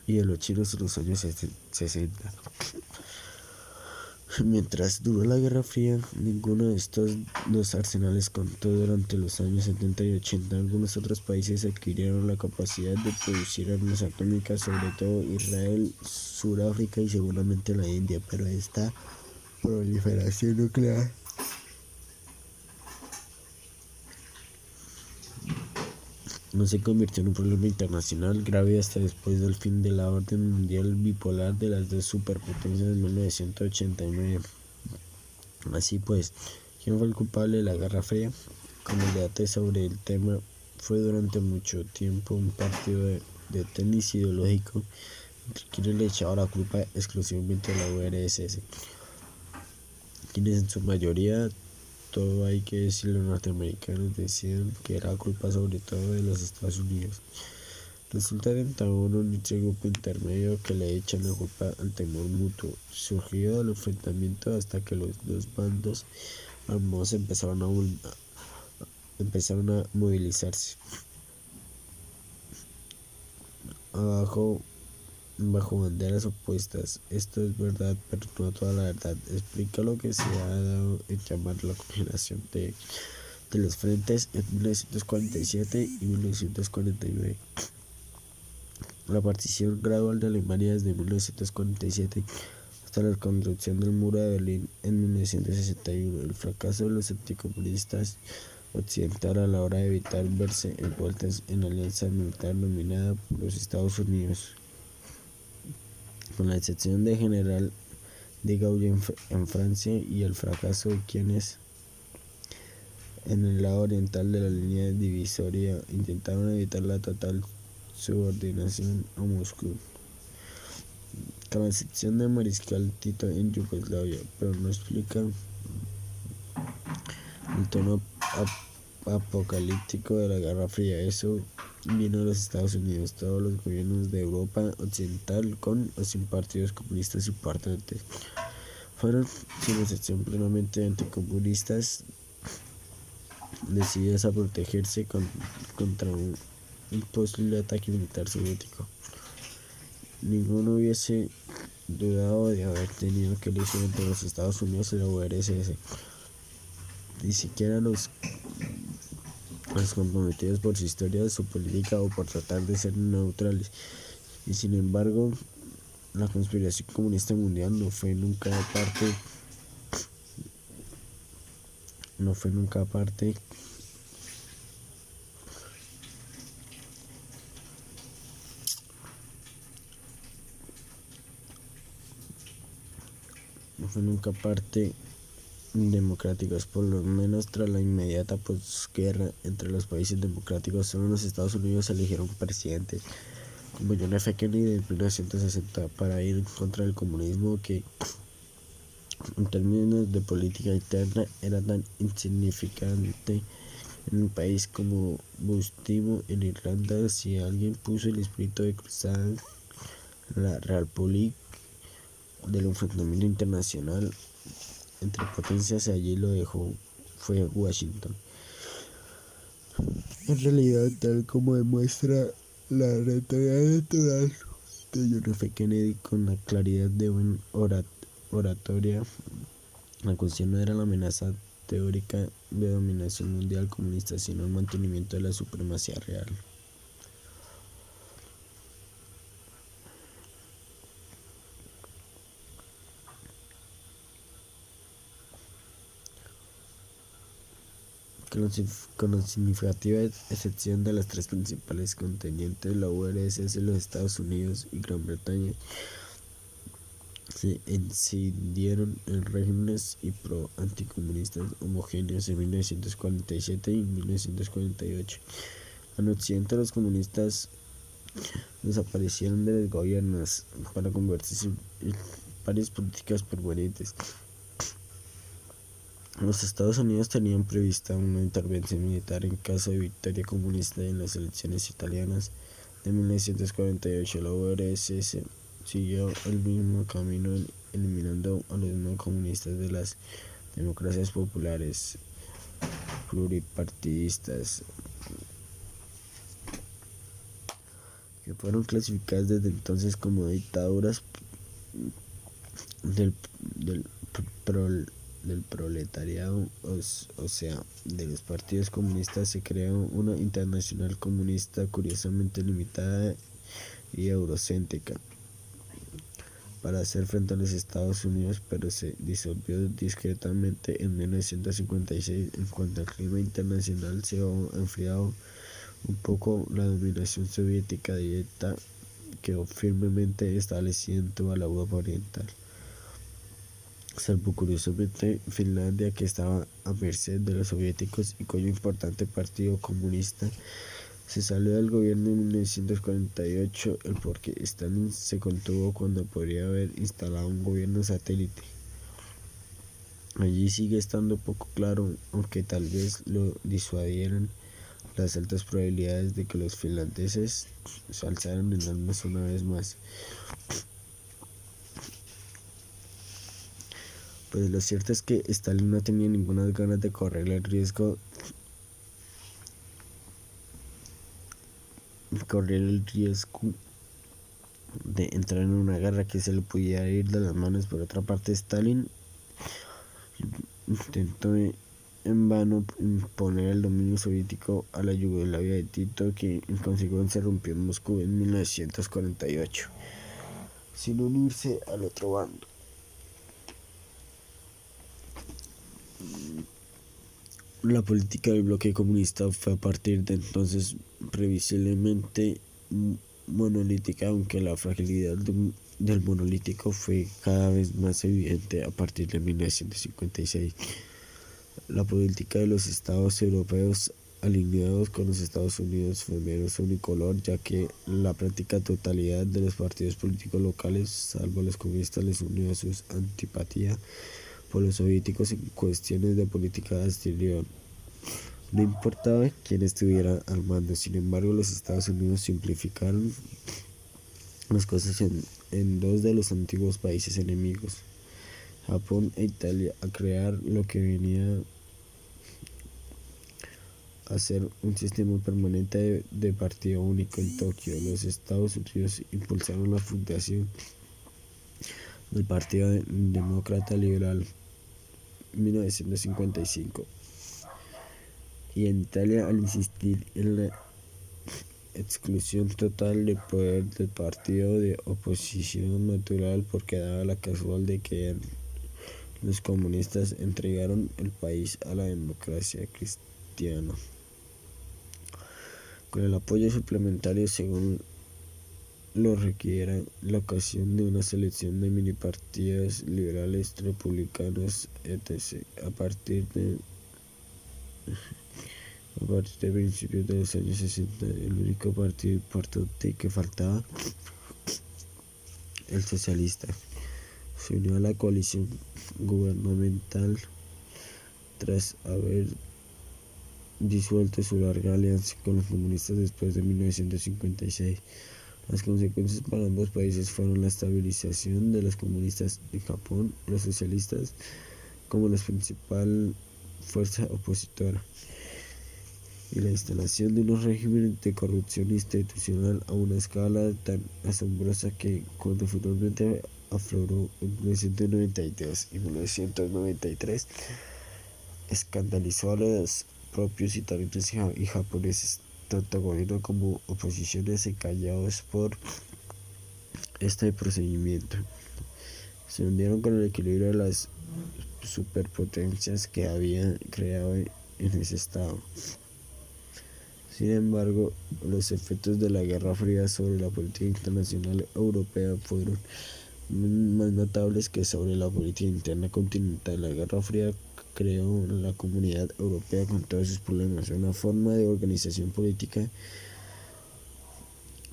y de los chinos en los años 60. Mientras duró la Guerra Fría, ninguno de estos dos arsenales contó. Durante los años 70 y 80, algunos otros países adquirieron la capacidad de producir armas atómicas, sobre todo Israel, Sudáfrica y seguramente la India, pero esta proliferación nuclear no se convirtió en un problema internacional grave hasta después del fin de la orden mundial bipolar de las dos superpotencias en 1989. Así pues, ¿quién fue el culpable de la Guerra Fría? Como el debate sobre el tema fue durante mucho tiempo un partido de tenis ideológico, entre quienes le echaba la culpa exclusivamente a la URSS, quienes en su mayoría, todo hay que decirlo, norteamericanos, decían que era culpa sobre todo de los Estados Unidos. Resulta tentador ese grupo intermedio que le echan la culpa al temor mutuo, surgido del enfrentamiento hasta que los dos bandos ambos empezaron a movilizarse. Bajo banderas opuestas. Esto es verdad, pero no toda la verdad. Explica lo que se ha dado en llamar la congelación de los frentes en 1947 y 1949. La partición gradual de Alemania desde 1947 hasta la construcción del muro de Berlín en 1961. El fracaso de los anticomunistas occidentales a la hora de evitar verse envueltas en la alianza militar dominada por los Estados Unidos. Con la excepción de General de Gaulle en Francia y el fracaso de quienes en el lado oriental de la línea divisoria intentaron evitar la total subordinación a Moscú, con la excepción de Mariscal Tito en Yugoslavia, pero no explica el tono apocalíptico de la Guerra Fría. Eso vino de los Estados Unidos. Todos los gobiernos de Europa occidental, con o sin partidos comunistas importantes, fueron, sin excepción, plenamente anticomunistas, decididos a protegerse contra un posible ataque militar soviético. Ninguno hubiese dudado de haber tenido que elegir entre los Estados Unidos y la URSS. Ni siquiera los comprometidos por su historia, su política o por tratar de ser neutrales. Y sin embargo, la conspiración comunista mundial no fue nunca parte no fue nunca parte democráticas, por lo menos tras la inmediata posguerra. Entre los países democráticos, solo los Estados Unidos eligieron presidentes como John F. Kennedy en 1960 para ir en contra del comunismo, que en términos de política interna era tan insignificante en un país como Bustimo en Irlanda. Si alguien puso el espíritu de cruzada en la Realpolitik del enfrentamiento internacional entre potencias, allí lo dejó fue Washington. En realidad, tal como demuestra la retórica electoral de John F. Kennedy con la claridad de una oratoria, la cuestión no era la amenaza teórica de dominación mundial comunista, sino el mantenimiento de la supremacía real. Con la significativa excepción de las tres principales contendientes, la URSS, los Estados Unidos y Gran Bretaña, se incidieron en regímenes y pro-anticomunistas homogéneos en 1947 y 1948. En Occidente, los comunistas desaparecieron de los gobiernos para convertirse en varias políticas permanentes. Los Estados Unidos tenían prevista una intervención militar en caso de victoria comunista en las elecciones italianas de 1948. La URSS siguió el mismo camino, eliminando a los no comunistas de las democracias populares pluripartidistas, que fueron clasificadas desde entonces como dictaduras del proletariado, o sea, de los partidos comunistas. Se creó una internacional comunista curiosamente limitada y eurocéntrica para hacer frente a los Estados Unidos, pero se disolvió discretamente en 1956. En cuanto al clima internacional, se ha enfriado un poco. La dominación soviética directa quedó firmemente establecida en toda la Europa oriental, salvo curiosamente Finlandia, que estaba a merced de los soviéticos y cuyo importante partido comunista se salió del gobierno en 1948. El por qué Stalin se contuvo cuando podría haber instalado un gobierno satélite allí sigue estando poco claro, aunque tal vez lo disuadieran las altas probabilidades de que los finlandeses se alzaran en armas una vez más. Pues lo cierto es que Stalin no tenía ninguna ganas de correr el riesgo de entrar en una guerra que se le pudiera ir de las manos. Por otra parte, Stalin intentó en vano imponer el dominio soviético a la Yugoslavia de Tito, que en consecuencia rompió en Moscú en 1948, sin unirse al otro bando. La política del bloque comunista fue a partir de entonces previsiblemente monolítica, aunque la fragilidad del monolítico fue cada vez más evidente a partir de 1956. La política de los estados europeos alineados con los Estados Unidos fue menos unicolor, ya que la práctica totalidad de los partidos políticos locales, salvo los comunistas, les unió a su antipatía por los soviéticos en cuestiones de política exterior. No importaba quién estuviera al mando. Sin embargo, los Estados Unidos simplificaron las cosas en dos de los antiguos países enemigos, Japón e Italia, a crear lo que venía a ser un sistema permanente de partido único en Tokio. Los Estados Unidos impulsaron la fundación del Partido Demócrata Liberal en 1955. Y en Italia, al insistir en la exclusión total de poder del partido de oposición natural, porque daba la casual de que los comunistas entregaron el país a la democracia cristiana. Con el apoyo suplementario, según lo requiera la ocasión, de una selección de mini partidos liberales, republicanos, etc. A partir de principios de los años 60, el único partido importante que faltaba, el socialista, se unió a la coalición gubernamental tras haber disuelto su larga alianza con los comunistas después de 1956. Las consecuencias para ambos países fueron la estabilización de los comunistas en Japón, los socialistas como la principal fuerza opositora, y la instalación de unos regímenes de corrupción institucional a una escala tan asombrosa que, cuando finalmente afloró en 1992 y 1993, escandalizó a los propios italianos y japoneses. Tanto gobierno como oposiciones encallados por este procedimiento se hundieron con el equilibrio de las superpotencias que había creado en ese estado. Sin embargo, los efectos de la Guerra Fría sobre la política internacional europea fueron más notables que sobre la política interna continental. La Guerra Fría creó en la Comunidad Europea, con todos sus problemas, una forma de organización política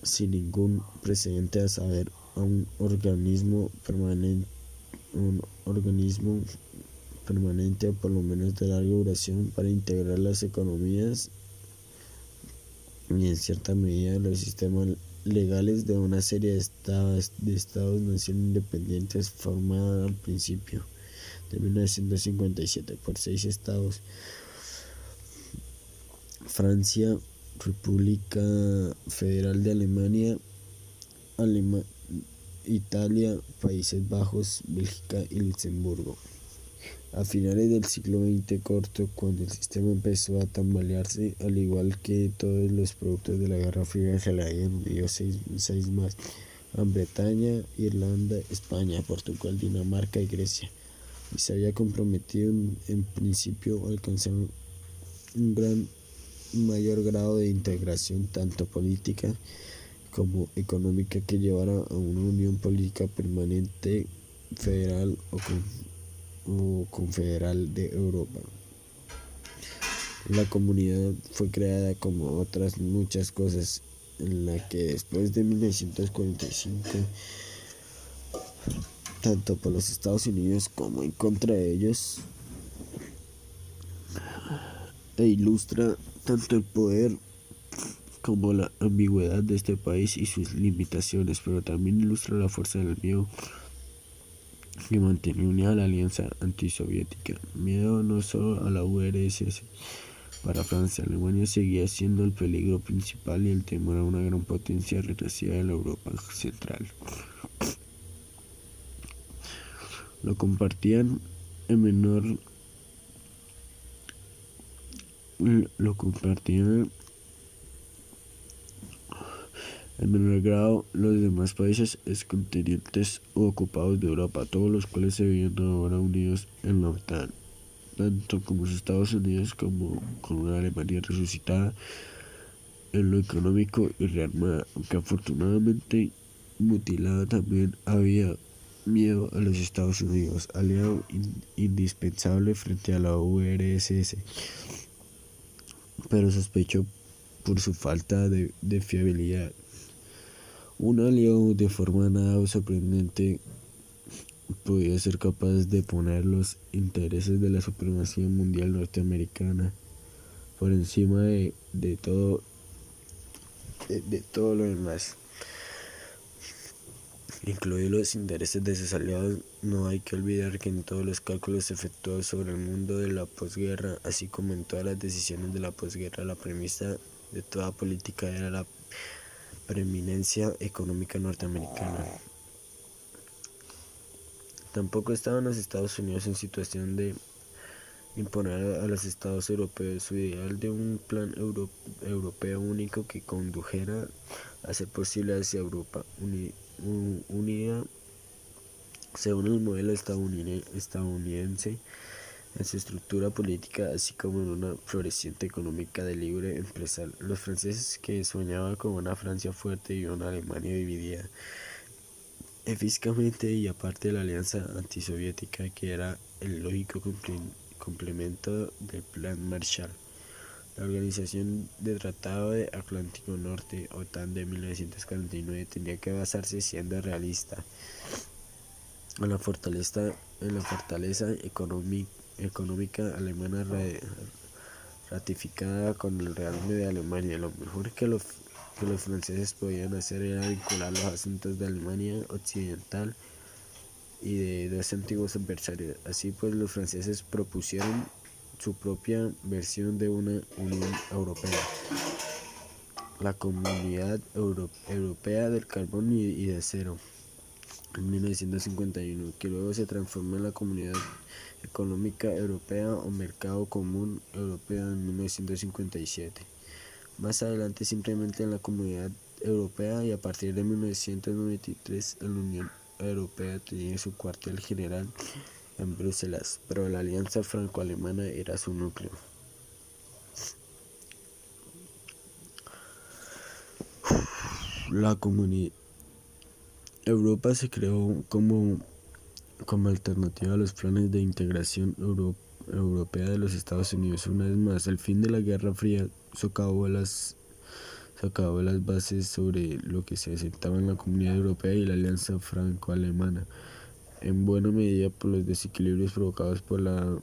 sin ningún precedente, a saber, a un organismo permanente o por lo menos de larga duración para integrar las economías y en cierta medida los sistemas legales de una serie de estados-nación independientes formada al principio de 1957 por 6 estados: Francia, República Federal de Alemania, Italia, Países Bajos, Bélgica y Luxemburgo. A finales del siglo XX corto, cuando el sistema empezó a tambalearse, al igual que todos los productos de la Guerra Fría, se le habían unido seis más: Gran Bretaña, Irlanda, España, Portugal, Dinamarca y Grecia, y se había comprometido en principio a alcanzar un mayor grado de integración, tanto política como económica, que llevara a una unión política permanente, federal o confederal de Europa. La comunidad fue creada, como otras muchas cosas, en la que después de 1945, tanto por los Estados Unidos como en contra de ellos, e ilustra tanto el poder como la ambigüedad de este país y sus limitaciones, pero también ilustra la fuerza del miedo que mantenía unida a la alianza antisoviética. Miedo no solo a la URSS. Para Francia, Alemania seguía siendo el peligro principal y el temor a una gran potencia renacida de la Europa central. Lo compartían en menor grado los demás países excontinentes u ocupados de Europa, todos los cuales se veían ahora unidos en la OTAN, tanto como los Estados Unidos como con una Alemania resucitada en lo económico y rearmada, aunque afortunadamente mutilada. También había miedo a los Estados Unidos, aliado indispensable frente a la URSS, pero sospechó por su falta de fiabilidad. Un aliado de forma nada sorprendente podía ser capaz de poner los intereses de la supremacía mundial norteamericana por encima de todo lo demás, incluidos los intereses de sus aliados. No hay que olvidar que en todos los cálculos efectuados sobre el mundo de la posguerra, así como en todas las decisiones de la posguerra, la premisa de toda política era la preeminencia económica norteamericana. Tampoco estaban los Estados Unidos en situación de imponer a los estados europeos su ideal de un plan europeo único que condujera a ser posible hacia Europa unida según el modelo estadounidense en su estructura política, así como en una floreciente económica de libre empresa. Los franceses, que soñaban con una Francia fuerte y una Alemania dividida físicamente, y aparte de la alianza antisoviética, que era el lógico complemento del Plan Marshall. La Organización de Tratado de Atlántico Norte, OTAN, de 1949 tenía que basarse, siendo realista, en la fortaleza económica alemana ratificada con el rearme de Alemania. Lo mejor que los franceses podían hacer era vincular los asuntos de Alemania Occidental y de dos antiguos adversarios. Así pues, los franceses propusieron su propia versión de una Unión Europea, la Comunidad Europea del Carbón y de Acero, en 1951, que luego se transformó en la Comunidad Económica Europea o Mercado Común Europeo en 1957. Más adelante simplemente en la Comunidad Europea, y a partir de 1993 la Unión Europea tenía su cuartel general en Bruselas, pero la alianza franco-alemana era su núcleo. La Comunidad Europa se creó como alternativa a los planes de integración europea de los Estados Unidos. Una vez más, el fin de la Guerra Fría socavó las bases sobre lo que se asentaba en la Comunidad Europea y la alianza franco-alemana, en buena medida por los desequilibrios provocados por la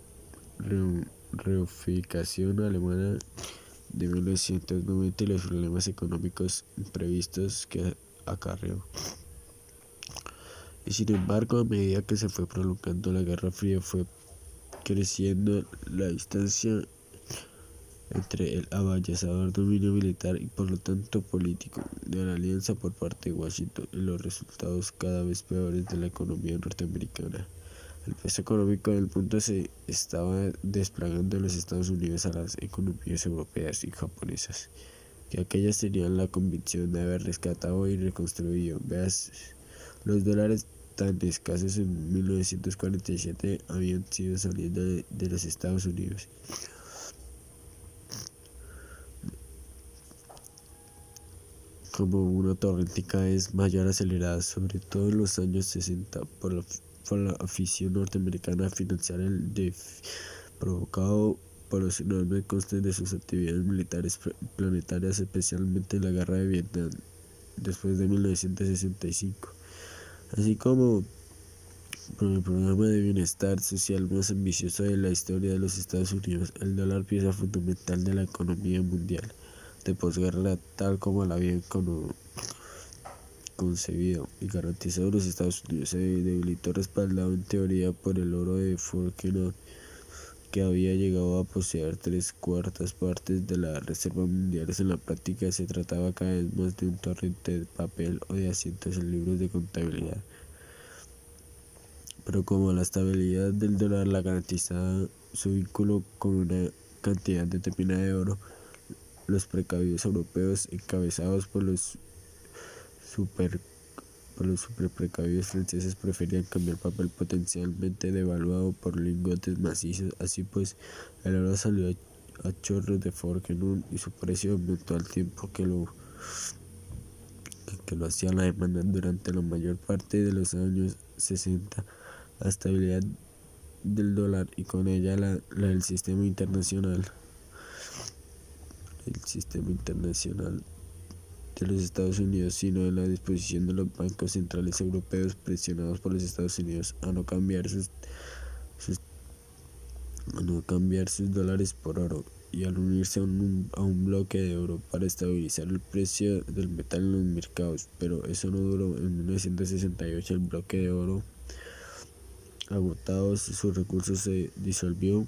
reunificación alemana de 1990 y los problemas económicos imprevistos que acarreó. Y sin embargo, a medida que se fue prolongando la Guerra Fría, fue creciendo la distancia entre el avasallador dominio militar y por lo tanto político de la alianza por parte de Washington y los resultados cada vez peores de la economía norteamericana. El peso económico del mundo se estaba desplazando de los Estados Unidos a las economías europeas y japonesas, que aquellas tenían la convicción de haber rescatado y reconstruido. Veas, los dólares tan escasos en 1947 habían sido saliendo de los Estados Unidos. Como una torrente cada vez mayor acelerada, sobre todo en los años 60, por la afición norteamericana a financiar el déficit provocado por los enormes costes de sus actividades militares planetarias, especialmente en la guerra de Vietnam después de 1965, así como por el programa de bienestar social más ambicioso de la historia de los Estados Unidos. El dólar, pieza fundamental de la economía mundial de posguerra, tal como la habían preconcebido y garantizado los Estados Unidos se debilitó respaldado en teoría por el oro de Falkland, que había llegado a poseer 3/4 partes de las reservas mundiales. En la práctica se trataba cada vez más de un torrente de papel o de asientos en libros de contabilidad. Pero como la estabilidad del dólar la garantizaba su vínculo con una cantidad determinada de oro, los precavidos europeos, encabezados por los super precavidos franceses, preferían cambiar papel potencialmente devaluado por lingotes macizos. Así pues, el oro salió a chorros de Falkland y su precio aumentó al tiempo que lo hacía la demanda. Durante la mayor parte de los años 60, la estabilidad del dólar y con ella la del sistema internacional de los Estados Unidos, sino en la disposición de los bancos centrales europeos, presionados por los Estados Unidos a no cambiar sus dólares por oro, y al unirse a un bloque de oro para estabilizar el precio del metal en los mercados. Pero eso no duró. En 1968 el bloque de oro, agotados sus recursos, se disolvió,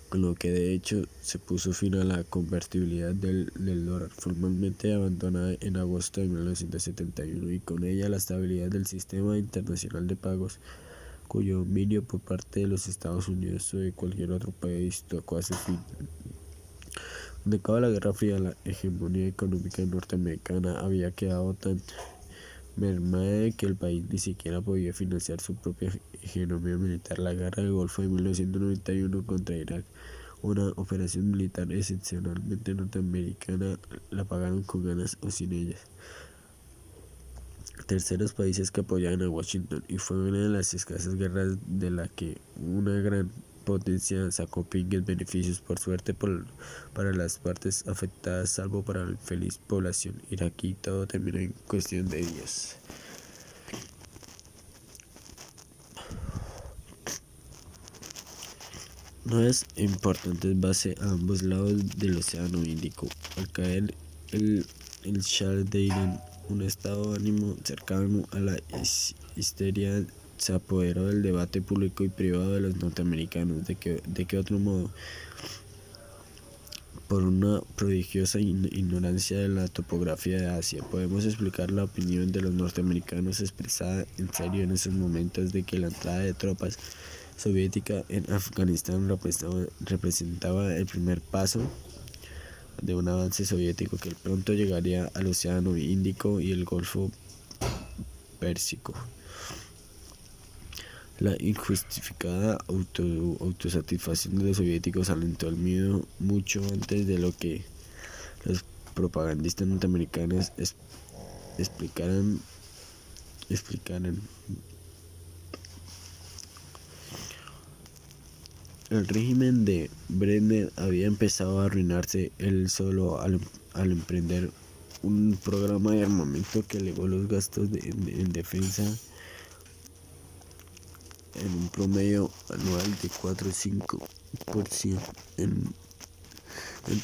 con lo que de hecho se puso fin a la convertibilidad del dólar, formalmente abandonada en agosto de 1971, y con ella la estabilidad del sistema internacional de pagos, cuyo dominio por parte de los Estados Unidos o de cualquier otro país tocó a su fin. Cuando acaba la Guerra Fría, la hegemonía económica norteamericana había quedado tan mermada que el país ni siquiera podía financiar su propia hegemonía militar. La Guerra del Golfo de 1991 contra Irak, una operación militar excepcionalmente norteamericana, la pagaron con ganas o sin ellas terceros países que apoyaban a Washington, y fue una de las escasas guerras de la que una gran potencia sacó pingües beneficios. Por suerte para las partes afectadas, salvo para la infeliz población iraquí, todo terminó en cuestión de días. Nuevas importantes bases a ambos lados del Océano Índico. Al caer el Shah de Irán, un estado de ánimo cercano a la histeria se apoderó del debate público y privado de los norteamericanos. ¿De qué otro modo? Por una prodigiosa ignorancia de la topografía de Asia. Podemos explicar la opinión de los norteamericanos expresada en serio en esos momentos de que la entrada de tropas soviéticas en Afganistán representaba el primer paso de un avance soviético que pronto llegaría al Océano Índico y el Golfo Pérsico. La injustificada autosatisfacción de los soviéticos alentó el miedo mucho antes de lo que los propagandistas norteamericanos explicaran. El régimen de Brezhnev había empezado a arruinarse él solo al emprender un programa de armamento que elevó los gastos en defensa en un promedio anual de 4 o 5%. En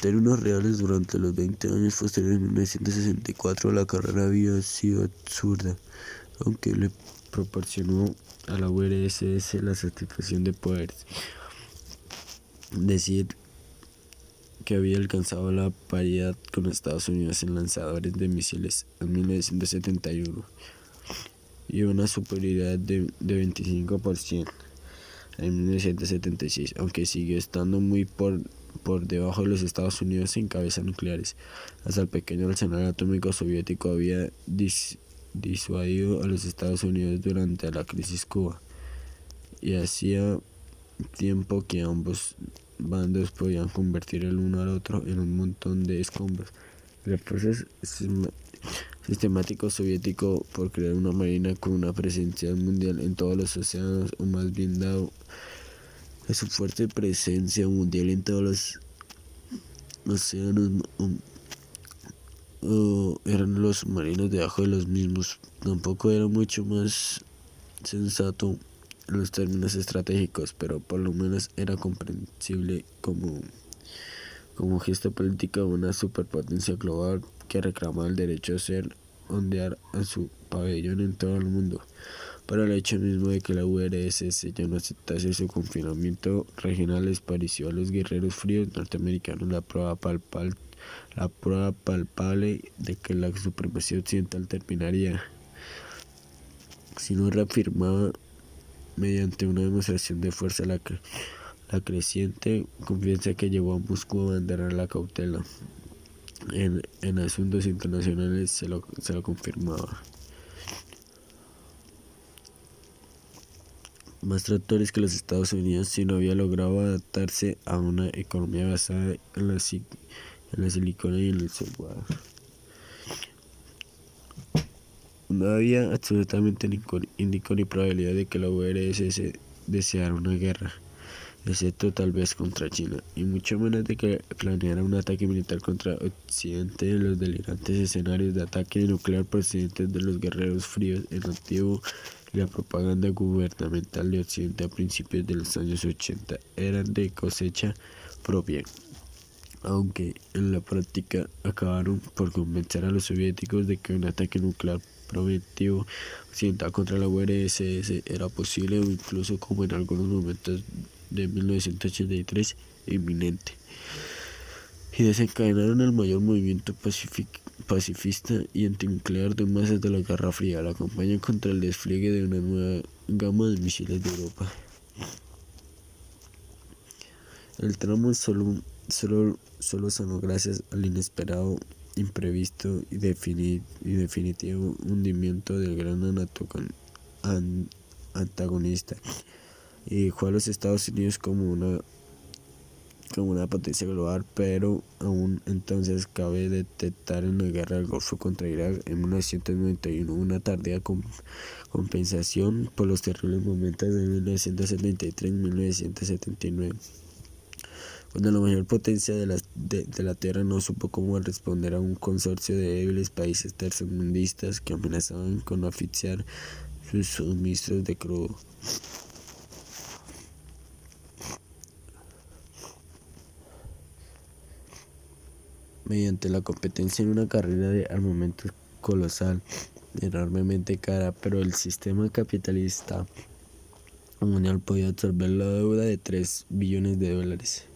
términos reales, durante los 20 años posteriores a 1964, la carrera había sido absurda, aunque le proporcionó a la URSS la satisfacción de poder decir que había alcanzado la paridad con Estados Unidos en lanzadores de misiles en 1971 y una superioridad de 25% en 1976, aunque siguió estando muy por debajo de los Estados Unidos en cabezas nucleares. Hasta el pequeño arsenal atómico soviético había disuadido a los Estados Unidos durante la crisis Cuba, y hacía tiempo que ambos bandos podían convertir el uno al otro en un montón de escombros. El esfuerzo sistemático soviético por crear una marina con una presencia mundial en todos los océanos, o más bien dado a su fuerte presencia mundial en todos los océanos, eran los submarinos debajo de los mismos, tampoco era mucho más sensato en los términos estratégicos, pero por lo menos era comprensible como gesto político de una superpotencia global que reclamaba el derecho a ser ondear a su pabellón en todo el mundo, pero el hecho mismo de que la URSS ya no aceptase su confinamiento regional les pareció a los guerreros fríos norteamericanos la prueba palpable de que la supremacía occidental terminaría, si no reafirmaba mediante una demostración de fuerza. La creciente confianza que llevó a Moscú a abandonar la cautela en asuntos internacionales se lo confirmaba. Más tractores que los Estados Unidos, si no había logrado adaptarse a una economía basada en la silicona y en el software. No había absolutamente ni indicio ni probabilidad de que la URSS deseara una guerra, excepto tal vez contra China, y mucho menos de que planeara un ataque militar contra Occidente en los delirantes escenarios de ataque nuclear procedentes de los guerreros fríos en activo y la propaganda gubernamental de Occidente a principios de los años 80 eran de cosecha propia, aunque en la práctica acabaron por convencer a los soviéticos de que un ataque nuclear preventivo occidental contra la URSS era posible o incluso, como en algunos momentos de 1983, inminente, y desencadenaron el mayor movimiento pacifista y antinuclear de masas de la Guerra Fría, la campaña contra el despliegue de una nueva gama de misiles de Europa. El tramo solo sanó gracias al inesperado, imprevisto y definitivo hundimiento del gran antagonista, y dejó a los Estados Unidos como una potencia global, pero aún entonces cabe detectar en la guerra del Golfo contra Irak en 1991 una tardía compensación por los terribles momentos de 1973 y 1979. Cuando la mayor potencia de la Tierra no supo cómo responder a un consorcio de débiles países tercermundistas que amenazaban con asfixiar sus suministros de crudo. Mediante la competencia en una carrera de armamentos colosal, enormemente cara, pero el sistema capitalista mundial podía absorber la deuda de $3 billones.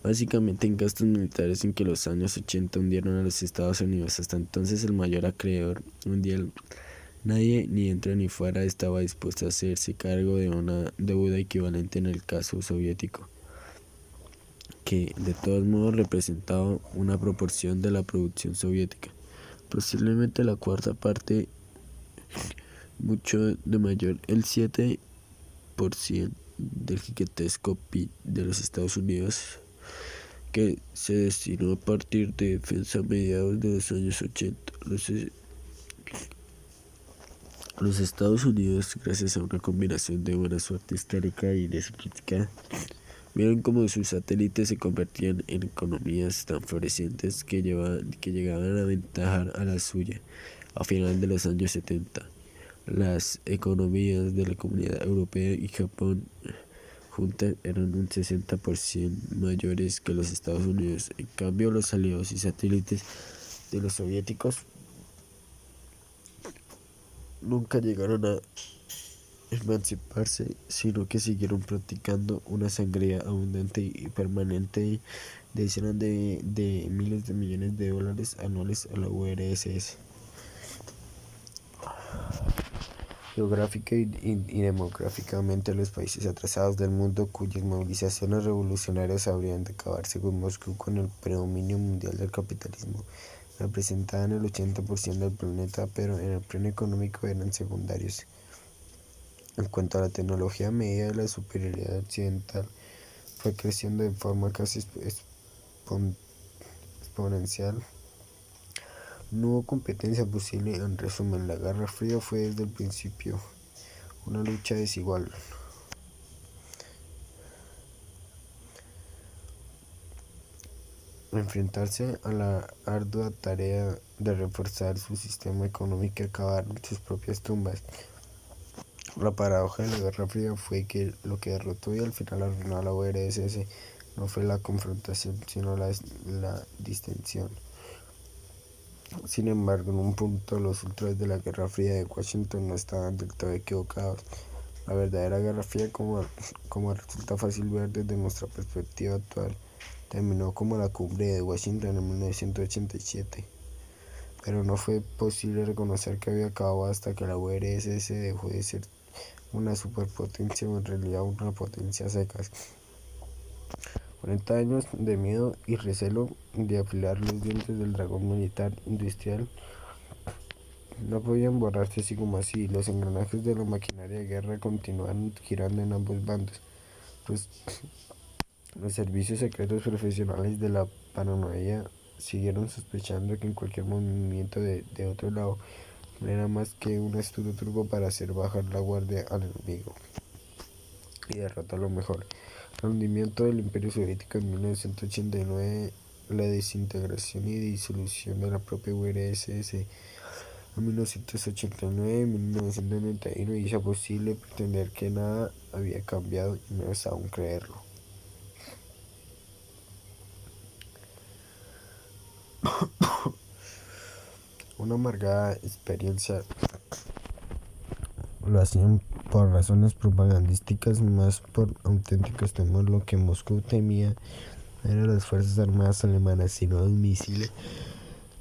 Básicamente en gastos militares en que los años 80 hundieron a los Estados Unidos, hasta entonces el mayor acreedor mundial. Nadie, ni dentro ni fuera, estaba dispuesto a hacerse cargo de una deuda equivalente en el caso soviético, que de todos modos representaba una proporción de la producción soviética, posiblemente la cuarta parte, mucho de mayor, el 7% del gigantesco PIB de los Estados Unidos, que se destinó a partir de defensa a mediados de los años 80. Los Estados Unidos, gracias a una combinación de buena suerte histórica y de su política, vieron cómo sus satélites se convertían en economías tan florecientes que llegaban a aventajar a la suya. A finales de los años 70, las economías de la Comunidad Europea y Japón juntas eran un 60% mayores que los Estados Unidos. En cambio, los aliados y satélites de los soviéticos nunca llegaron a emanciparse, sino que siguieron practicando una sangría abundante y permanente de decenas de miles de millones de dólares anuales a la URSS. Geográfica y demográficamente, los países atrasados del mundo, cuyas movilizaciones revolucionarias habrían de acabar según Moscú con el predominio mundial del capitalismo, representaban el 80% del planeta, pero en el plano económico eran secundarios. En cuanto a la tecnología, a medida de la superioridad occidental fue creciendo de forma casi exponencial, no hubo competencia posible. En resumen, la Guerra Fría fue desde el principio una lucha desigual. Enfrentarse a la ardua tarea de reforzar su sistema económico y acabar en sus propias tumbas. La paradoja de la Guerra Fría fue que lo que derrotó y al final arruinó a la URSS no fue la confrontación, sino la distensión. Sin embargo, en un punto, los ultras de la Guerra Fría de Washington no estaban del todo equivocados. La verdadera Guerra Fría, como resulta fácil ver desde nuestra perspectiva actual, terminó como la cumbre de Washington en 1987. Pero no fue posible reconocer que había acabado hasta que la URSS dejó de ser una superpotencia o en realidad una potencia secas. 40 años de miedo y recelo de afilar los dientes del dragón militar industrial no podían borrarse así como así. Los engranajes de la maquinaria de guerra continuaron girando en ambos bandos. Pues los servicios secretos profesionales de la paranoia siguieron sospechando que en cualquier movimiento de otro lado no era más que un astuto truco para hacer bajar la guardia al enemigo y derrotarlo mejor. El hundimiento del Imperio Soviético en 1989, la desintegración y disolución de la propia URSS en 1989 y 1991 hizo posible pretender que nada había cambiado y menos aún creerlo. Una amargada experiencia lo hacían por razones propagandísticas, más por auténticos temor. Lo que Moscú temía no eran las fuerzas armadas alemanas, sino los misiles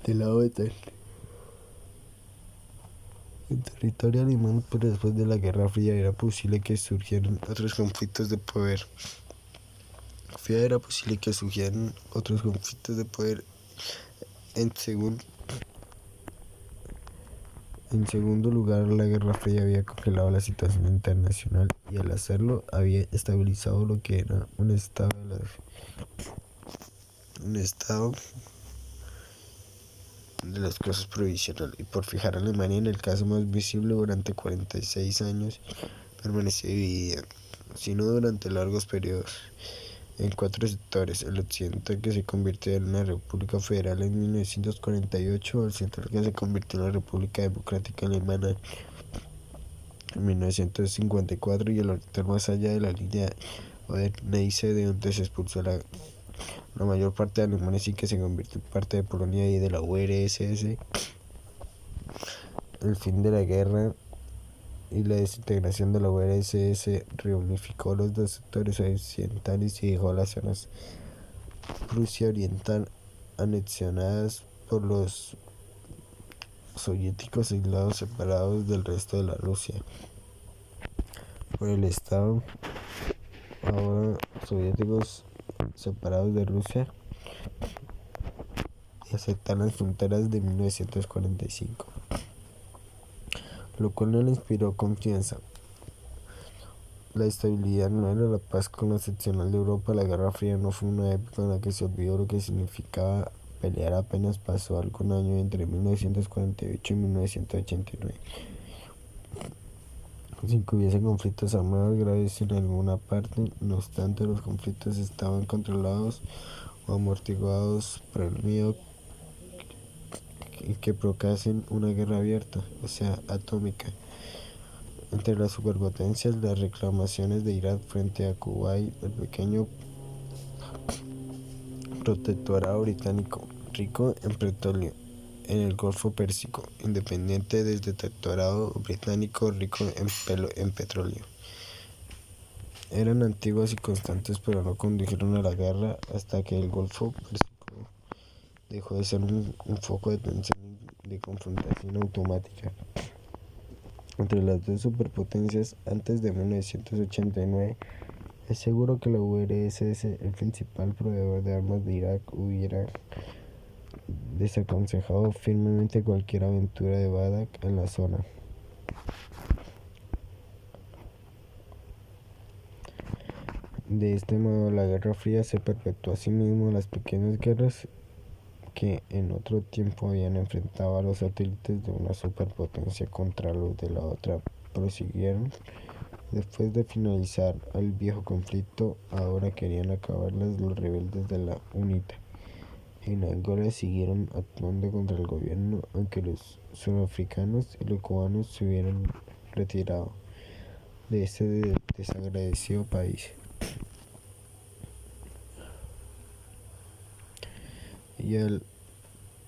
del lado de en territorio alemán. Pero después de la Guerra Fría era posible que surgieran otros conflictos de poder. En segundo lugar, la Guerra Fría había congelado la situación internacional y al hacerlo había estabilizado lo que era un estado de las cosas provisional, y por fijar a Alemania en el caso más visible durante 46 años permaneció dividida, sino durante largos periodos, en 4 sectores: el occidental, que se convirtió en una república federal en 1948, el central, que se convirtió en la República Democrática Alemana en 1954, y el oriental, más allá de la línea Oder-Neisse, de donde se expulsó la mayor parte de alemanes y que se convirtió en parte de Polonia y de la URSS. El fin de la guerra y la desintegración de la URSS reunificó los dos sectores occidentales y dejó las zonas Prusia Oriental anexionadas por los soviéticos aislados, separados del resto de la Rusia por el Estado. Ahora soviéticos separados de Rusia y aceptar las fronteras de 1945, lo cual no le inspiró confianza. La estabilidad no era la paz con lo excepcional de Europa. La Guerra Fría no fue una época en la que se olvidó lo que significaba pelear. Apenas pasó algún año entre 1948 y 1989 sin que hubiese conflictos armados graves en alguna parte. No obstante, los conflictos estaban controlados o amortiguados por el miedo que provocasen una guerra abierta, o sea, atómica, entre las superpotencias. Las reclamaciones de Irak frente a Kuwait, el pequeño protectorado británico rico en petróleo en el Golfo Pérsico, independiente del protectorado británico rico en petróleo, eran antiguas y constantes, pero no condujeron a la guerra hasta que el Golfo Pérsico dejó de ser un foco de tensión y de confrontación automática entre las dos superpotencias. Antes de 1989, es seguro que la URSS, el principal proveedor de armas de Irak, hubiera desaconsejado firmemente cualquier aventura de Badak en la zona. De este modo, la Guerra Fría se perpetuó a sí mismo. Las pequeñas guerras que en otro tiempo habían enfrentado a los satélites de una superpotencia contra los de la otra prosiguieron. Después de finalizar el viejo conflicto, ahora querían acabarlas los rebeldes de la UNITA. En Angola siguieron actuando contra el gobierno, aunque los sudafricanos y los cubanos se hubieran retirado de este desagradecido país. Y al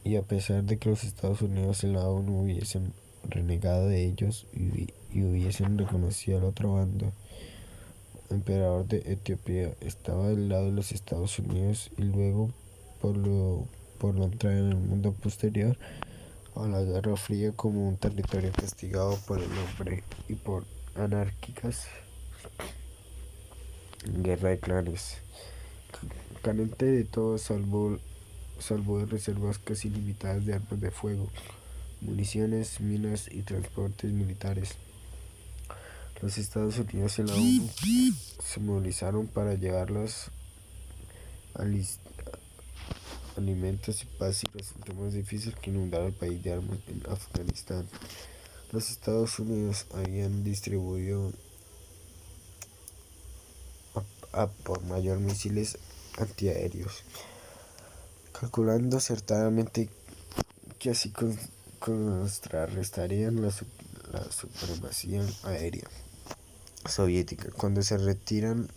Y a pesar de que los Estados Unidos y la ONU hubiesen renegado de ellos y hubiesen reconocido al otro bando, el emperador de Etiopía estaba del lado de los Estados Unidos y luego por lo entrar en el mundo posterior a la Guerra Fría como un territorio castigado por el hombre y por anárquicas guerra de clanes, carente de todo salvo de reservas casi limitadas de armas de fuego, municiones, minas y transportes militares. Los Estados Unidos y la ONU se movilizaron para llevar los alimentos y paz y resultó más difícil que inundar el país de armas en Afganistán. Los Estados Unidos habían distribuido por mayor misiles antiaéreos, calculando acertadamente que así contrarrestarían la supremacía aérea soviética. Cuando se retiraron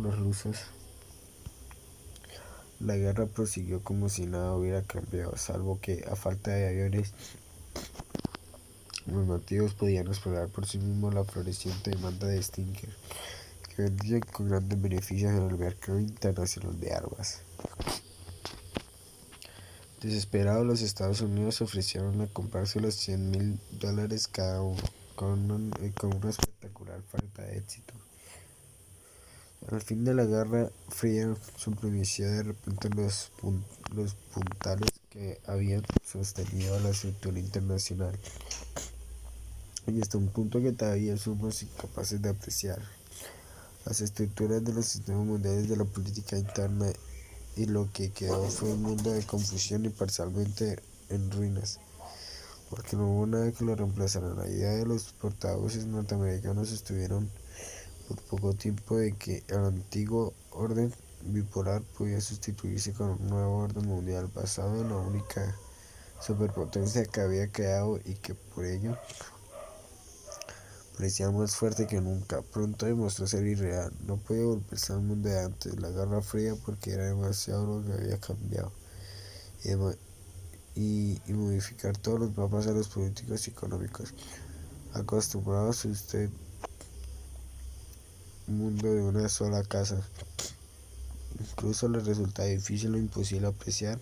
los rusos, la guerra prosiguió como si nada hubiera cambiado, salvo que a falta de aviones los nativos podían explorar por sí mismos la floreciente demanda de Stinger, que vendían con grandes beneficios en el mercado internacional de armas. Desesperados, los Estados Unidos ofrecieron a comprarse los $100,000 cada uno, con una espectacular falta de éxito. Al fin de la Guerra Fría, suprimía de repente los puntales que habían sostenido la estructura internacional, y hasta un punto que todavía somos incapaces de apreciar. Las estructuras de los sistemas mundiales de la política interna, y lo que quedó fue un mundo de confusión y parcialmente en ruinas, porque no hubo nada que lo reemplazara. La idea de los portavoces norteamericanos estuvieron por poco tiempo de que el antiguo orden bipolar podía sustituirse con un nuevo orden mundial basado en la única superpotencia que había creado y que por ello parecía más fuerte que nunca. Pronto demostró ser irreal. No podía volverse al mundo de antes, la Guerra Fría, porque era demasiado lo que había cambiado y modificar todos los mapas a los políticos y económicos. Acostumbrados a usted mundo de una sola casa, incluso les resulta difícil o imposible apreciar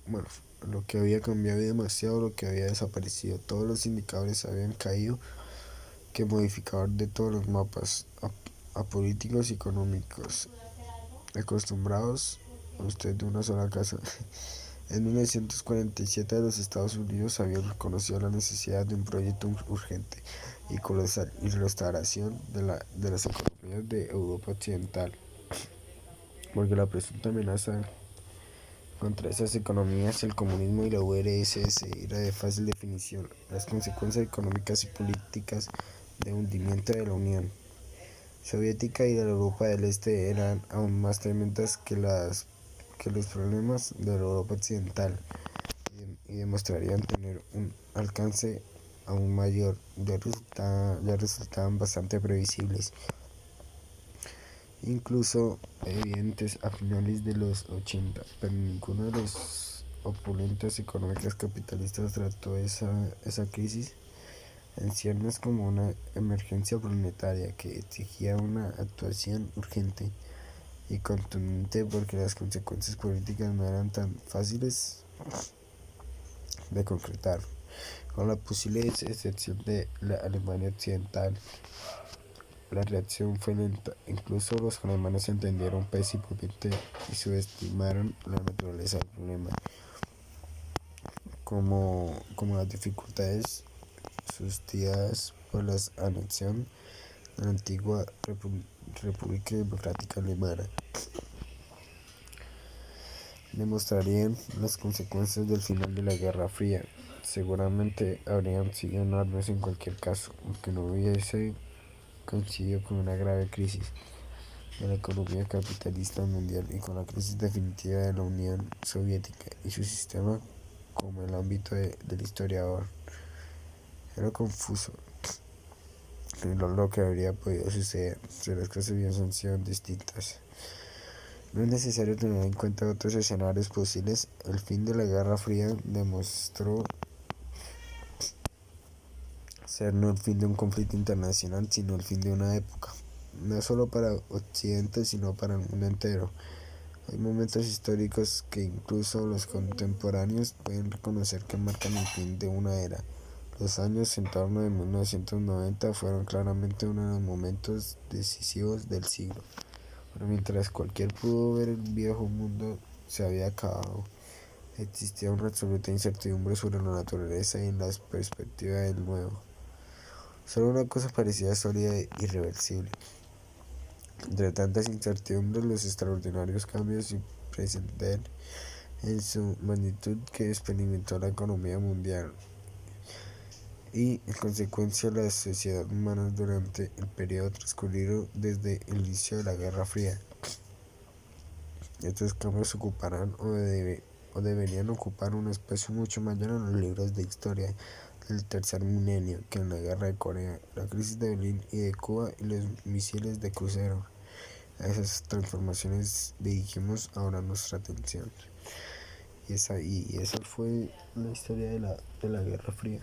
bueno, lo que había cambiado y demasiado lo que había desaparecido. Todos los indicadores habían caído que modificador de todos los mapas a políticos y económicos. Acostumbrados a usted de una sola casa. En 1947 los Estados Unidos habían reconocido la necesidad de un proyecto urgente y colosal y restauración de las economías de Europa Occidental, porque la presunta amenaza contra esas economías, el comunismo y la URSS, era de fácil definición. Las consecuencias económicas y políticas de hundimiento de la Unión Soviética y de la Europa del Este eran aún más tremendas que los problemas de la Europa Occidental, y demostrarían tener un alcance aún mayor. Ya resultaban bastante previsibles, incluso evidentes a finales de los 80, pero ninguno de los opulentas económicas capitalistas trató esa crisis en ciernes como una emergencia planetaria que exigía una actuación urgente y contundente, porque las consecuencias políticas no eran tan fáciles de concretar. Con la posible excepción de la Alemania Occidental, la reacción fue lenta. Incluso los alemanes entendieron pésimamente y subestimaron la naturaleza del problema, como las dificultades suscitadas por la anexión de la antigua República Democrática Alemana. Demostrarían las consecuencias del final de la Guerra Fría. Seguramente habrían sido enormes en cualquier caso, aunque no hubiese coincidido con una grave crisis de la economía capitalista mundial y con la crisis definitiva de la Unión Soviética y su sistema. Como el ámbito del historiador era confuso, lo que habría podido suceder si las cosas hubiesen sido distintas. No es necesario tener en cuenta otros escenarios posibles. El fin de la Guerra Fría demostró ser no el fin de un conflicto internacional, sino el fin de una época, no solo para Occidente, sino para el mundo entero. Hay momentos históricos que incluso los contemporáneos pueden reconocer que marcan el fin de una era. Los años en torno de 1990 fueron claramente uno de los momentos decisivos del siglo. Pero mientras cualquiera pudo ver el viejo mundo se había acabado, existía una absoluta incertidumbre sobre la naturaleza y la perspectiva del nuevo. Solo una cosa parecía sólida e irreversible. Entre tantas incertidumbres, los extraordinarios cambios sin precedentes en su magnitud que experimentó la economía mundial y, en consecuencia, la sociedad humana durante el periodo transcurrido desde el inicio de la Guerra Fría. Estos cambios ocuparán o deberían ocupar un espacio mucho mayor en los libros de historia del tercer milenio que en la Guerra de Corea, la crisis de Berlín y de Cuba y los misiles de crucero. A esas transformaciones dirigimos ahora nuestra atención. Y esa fue la historia de la Guerra Fría.